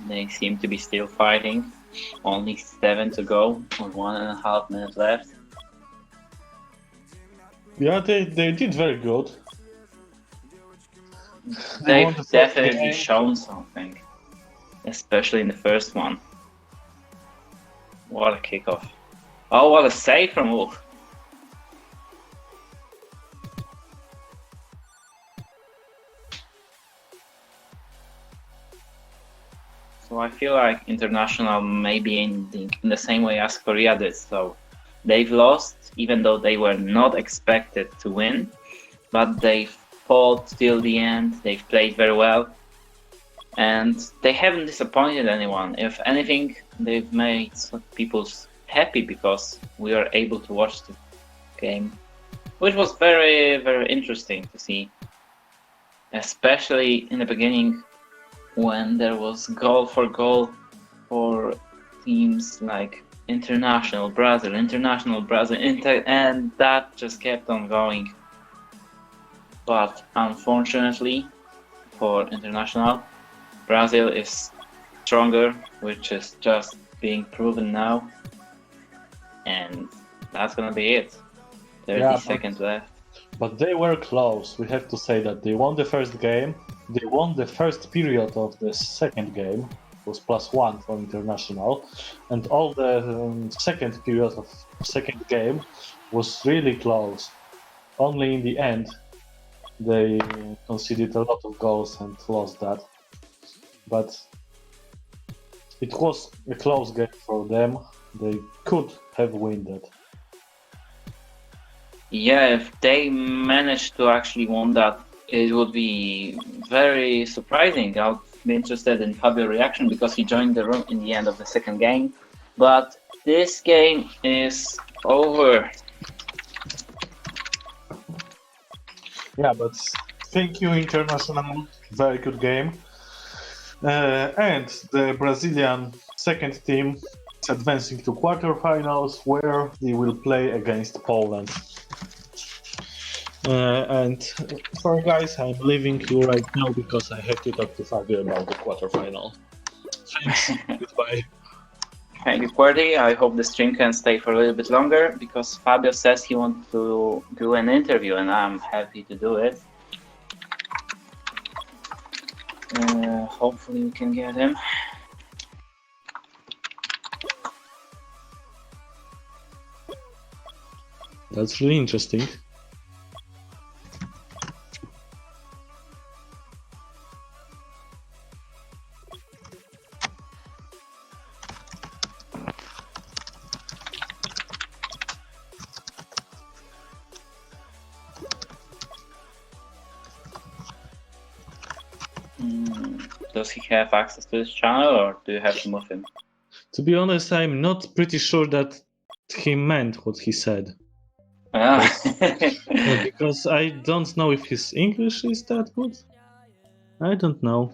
They seem to be still fighting. Only 7 to go, with 1.5 minutes left. Yeah, they did very good. They've definitely shown something, especially in the first one. What a kickoff. Oh, what a save from Wolf. So I feel like International may be ending in the same way as Korea did. So they've lost, even though they were not expected to win, but they fought till the end. They've played very well, and they haven't disappointed anyone. If anything, they've made people happy, because we were able to watch the game, which was very, very interesting to see, especially in the beginning, when there was goal for teams like International Brazil, and that just kept on going. But unfortunately for International, Brazil is stronger, which is just being proven now. And that's gonna be it. 30 seconds left. But they were close. We have to say that they won the first game. They won the first period of the second game. It was +1 for International. And all the second period of second game was really close. Only in the end, they conceded a lot of goals and lost that. But it was a close game for them. They could have won that. Yeah, if they managed to actually win that, it would be very surprising. I'll be interested in Fabio's reaction, because he joined the room in the end of the second game. But this game is over. Yeah, but thank you, International. Very good game. And the Brazilian second team is advancing to quarterfinals, where they will play against Poland. And sorry guys, I'm leaving you right now because I have to talk to Fabio about the quarterfinal. Thanks. Goodbye. Thank you, QWERTY. I hope the stream can stay for a little bit longer because Fabio says he wants to do an interview and I'm happy to do it. Hopefully we can get him. That's really interesting. Does he have access to this channel or do you have to move him? To be honest, I'm not pretty sure that he meant what he said. Because I don't know if his English is that good. I don't know.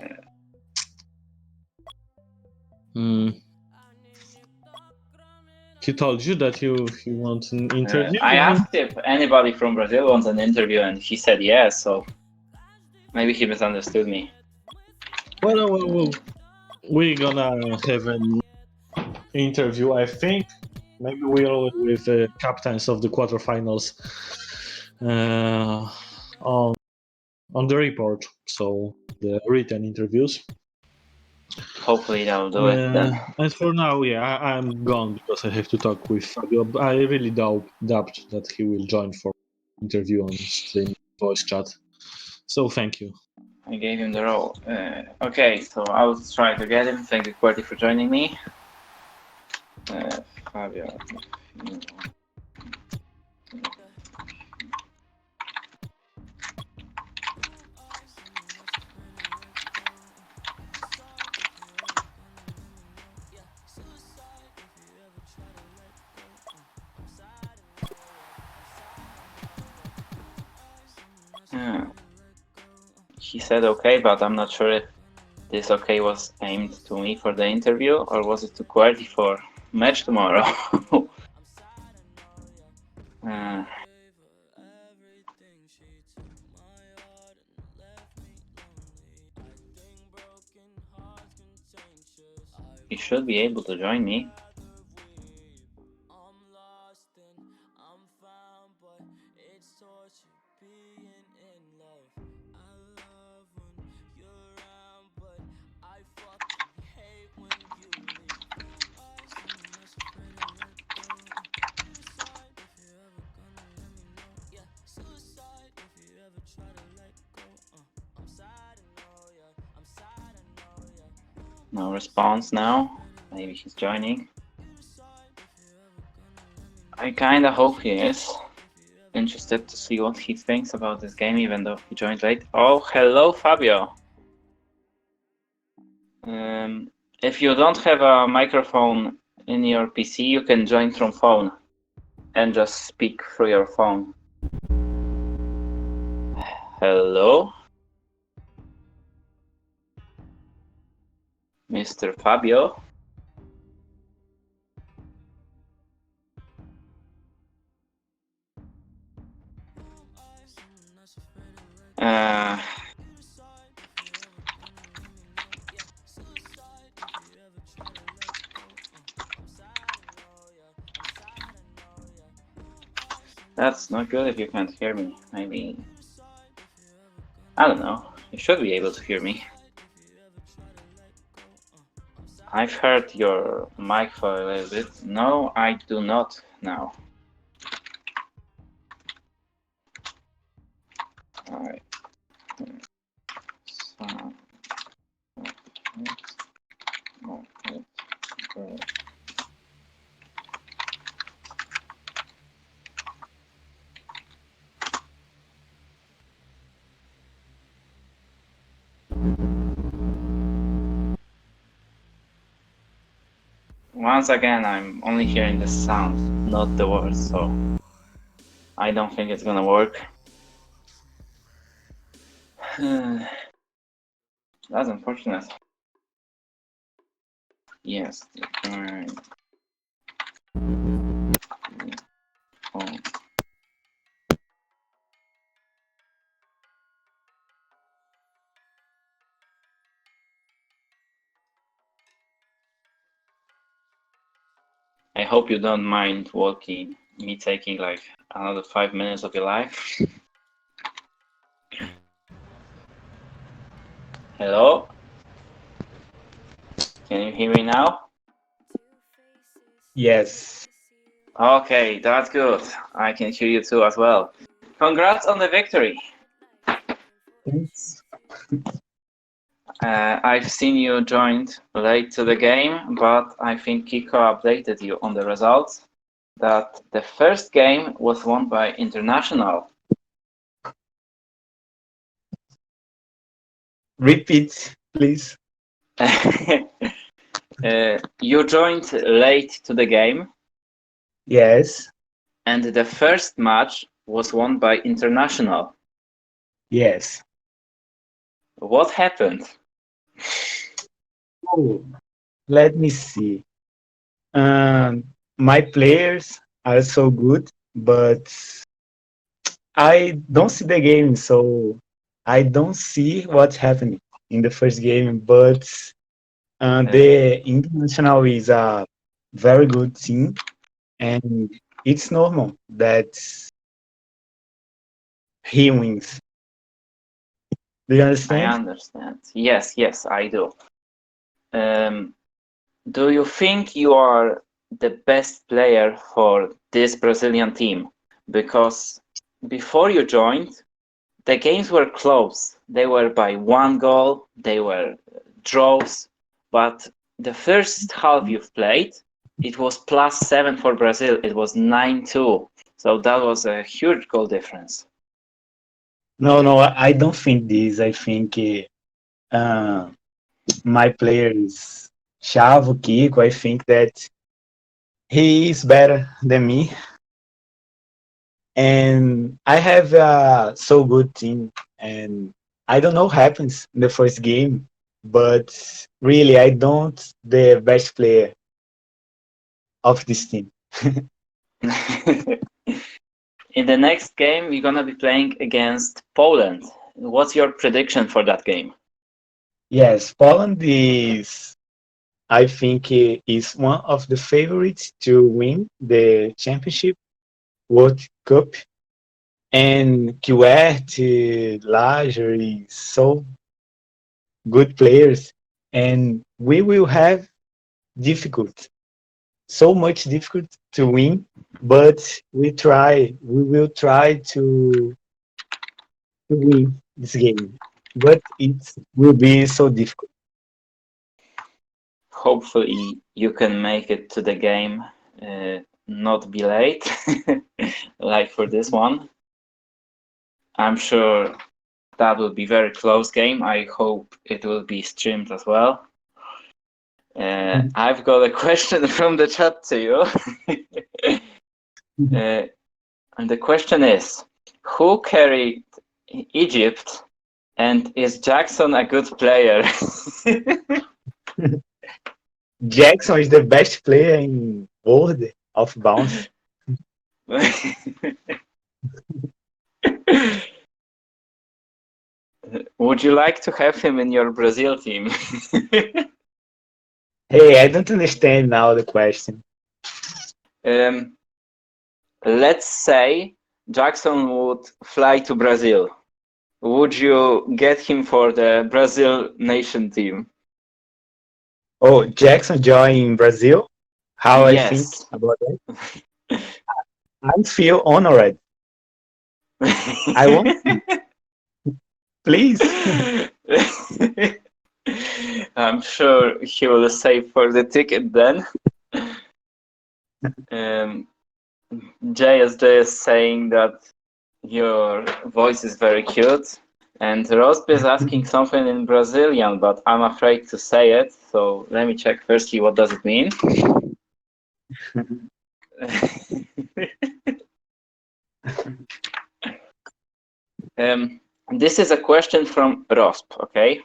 He told you that you want an interview? I asked if anybody from Brazil wants an interview and he said yes, so maybe he misunderstood me. Well, we're gonna have an interview, I think. Maybe we'll with the captains of the quarterfinals on the report, so the written interviews. Hopefully they'll do it then. And for now, yeah, I'm gone because I have to talk with Fabio. I really doubt that he will join for interview on stream voice chat. So thank you. I gave him the role. Okay, so I will try to get him. Thank you, QWERTY, for joining me. Fabio. He said okay, but I'm not sure if this okay was aimed to me for the interview or was it to QWERTY for match tomorrow. He should be able to join me. No response now. Maybe he's joining. I kinda hope he is. Interested to see what he thinks about this game, even though he joined late. Oh, hello, Fabio. If you don't have a microphone in your PC, you can join from phone and just speak through your phone. Hello? Mr. Fabio? That's not good if you can't hear me. Maybe... I don't know. You should be able to hear me. I've heard your mic for a little bit. No, I do not now. Alright. Once again, I'm only hearing the sound, not the words, so I don't think it's gonna work. That's unfortunate. Yes. hope you don't mind me taking like another 5 minutes of your life. Hello? Can you hear me now? Yes. Okay, that's good. I can hear you too as well. Congrats on the victory. Thanks. I've seen you joined late to the game, but I think Kiko updated you on the results that the first game was won by International. Repeat, please. You joined late to the game, Yes. and the first match was won by International. Yes. What happened? Oh, let me see. My players are so good, but I don't see the game, so I don't see what's happening in the first game. But the International is a very good team, and it's normal that he wins. Do you I understand? understand. Yes, I do. Do you think you are the best player for this Brazilian team? Because before you joined, the games were close. They were by 1 goal, they were draws, but the first half you've played, it was +7 for Brazil. It was 9-2. So that was a huge goal difference. No, I don't think this. I think my player is Chavo, Kiko. I think that he is better than me, and I have a so good team. And I don't know what happens in the first game, but really, I don't the best player of this team. In the next game, you're gonna be playing against Poland. What's your prediction for that game? Yes, Poland is. I think is one of the favorites to win the championship World Cup. And Kiwert, Lager is so good players, and we will have difficult, so much difficult to win, but we will try to win this game, but it will be so difficult. Hopefully, you can make it to the game, not be late, like for this one. I'm sure that will be very close game. I hope it will be streamed as well. I've got a question from the chat to you. And the question is, who carried Egypt and is Jackson a good player? Jackson is the best player in world of bounce. Would you like to have him in your Brazil team? Hey, I don't understand now the question. Let's say Jackson would fly to Brazil. Would you get him for the Brazil nation team? Oh, Jackson joined Brazil. How I think Yes. about that? I feel honored. I want, please. I'm sure he will save for the ticket then. JSJ is saying that your voice is very cute. And Rosby is asking something in Brazilian, but I'm afraid to say it. So let me check firstly what does it mean. This is a question from Rosp, okay?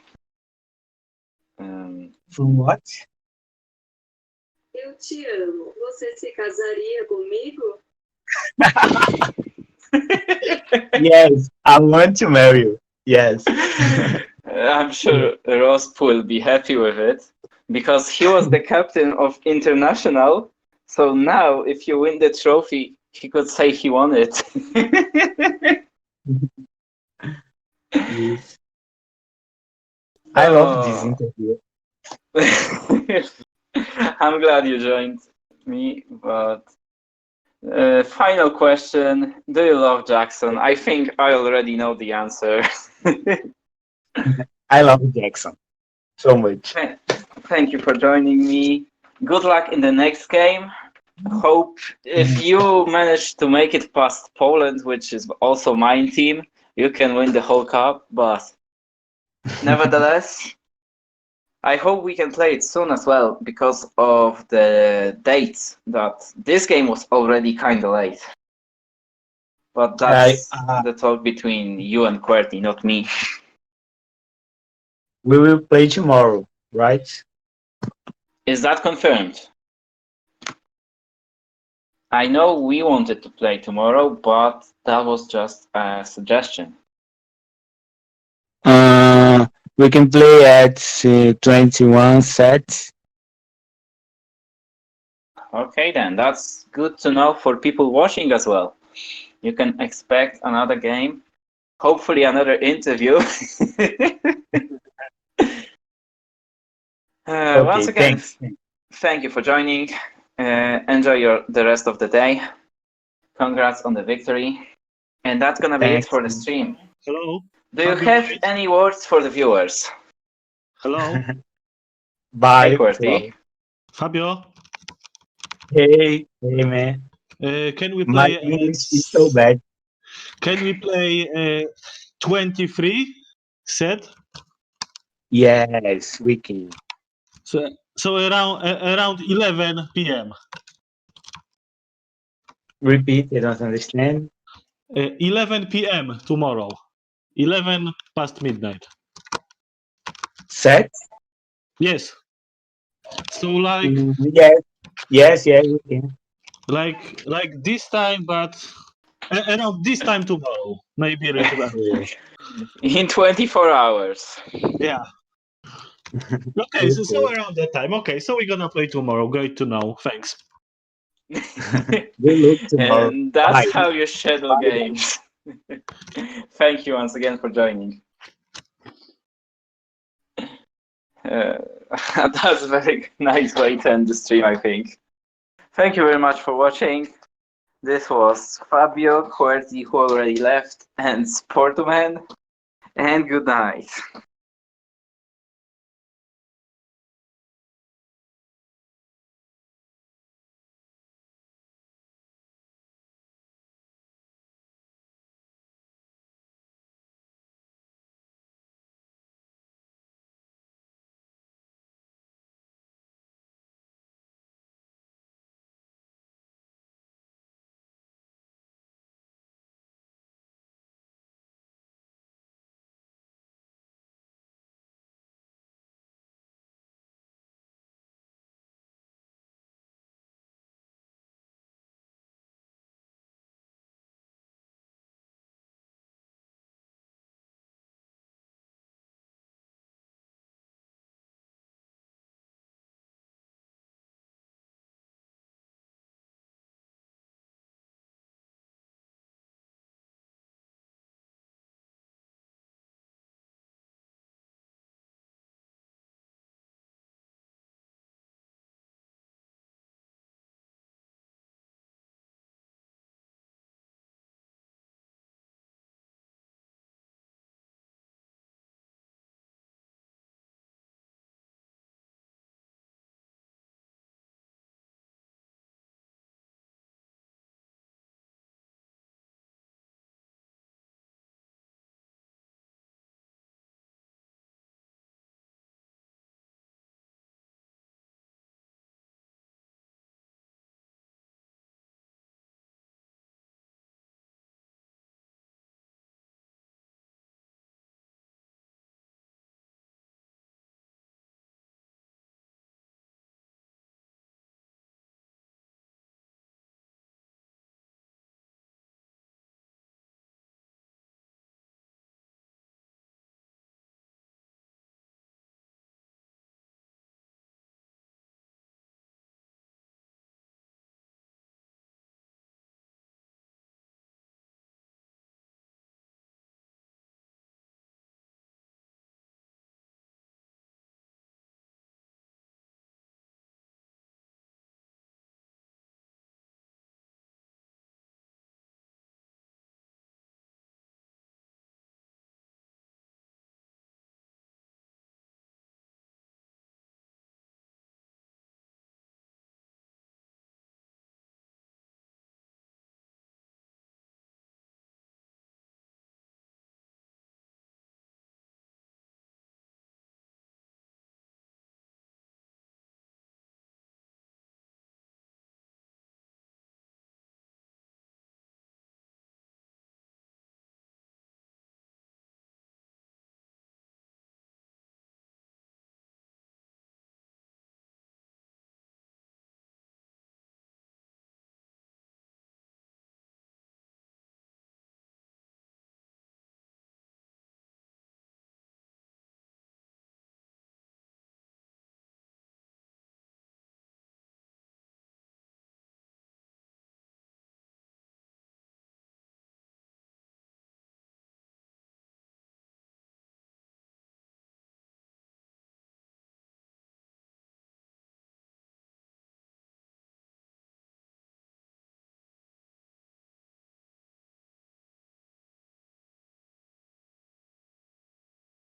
From what? Eu te amo. Você se casaria comigo? Yes, I want to marry you. Yes. I'm sure Rosp will be happy with it because he was the captain of International, So now, if you win the trophy, he could say he won it. Yes. I love this Oh. interview. I'm glad you joined me, but final question. Do you love Jackson? I think I already know the answer. I love Jackson so much. Thank you for joining me. Good luck in the next game. Hope if you manage to make it past Poland, which is also my team, you can win the whole cup. But nevertheless, I hope we can play it soon as well because of the dates that this game was already kind of late. But that's the talk between you and QWERTY, not me. We will play tomorrow, right? Is that confirmed? I know we wanted to play tomorrow, but that was just a suggestion. We can play at 21 sets. Okay, then that's good to know for people watching as well. You can expect another game, hopefully another interview. Once again, thanks. thank you for joining. Enjoy the rest of the day. Congrats on the victory. And that's gonna be it for the stream. Hello. Do you have any words for the viewers? Hello. Bye. Hey, QWERTY. Fabio. Hey, man. Can we My play? English is so bad. Can we play 23 set? Yes, we can. So around 11 p.m. Repeat, I don't understand. 11 p.m. tomorrow. 11 past midnight. Set? Yes. So like Yes, we can. like this time, but around this time tomorrow. Maybe a little earlier. In 24 hours. Yeah. Okay, so around that time. Okay, so we're gonna play tomorrow. Great to know. Thanks. We look tomorrow. And that's Bye. how you schedule games. Thank you once again for joining. That's a very nice way to end the stream, I think. Thank you very much for watching. This was Fabio, QWERTY, who already left, and Sportman. And good night.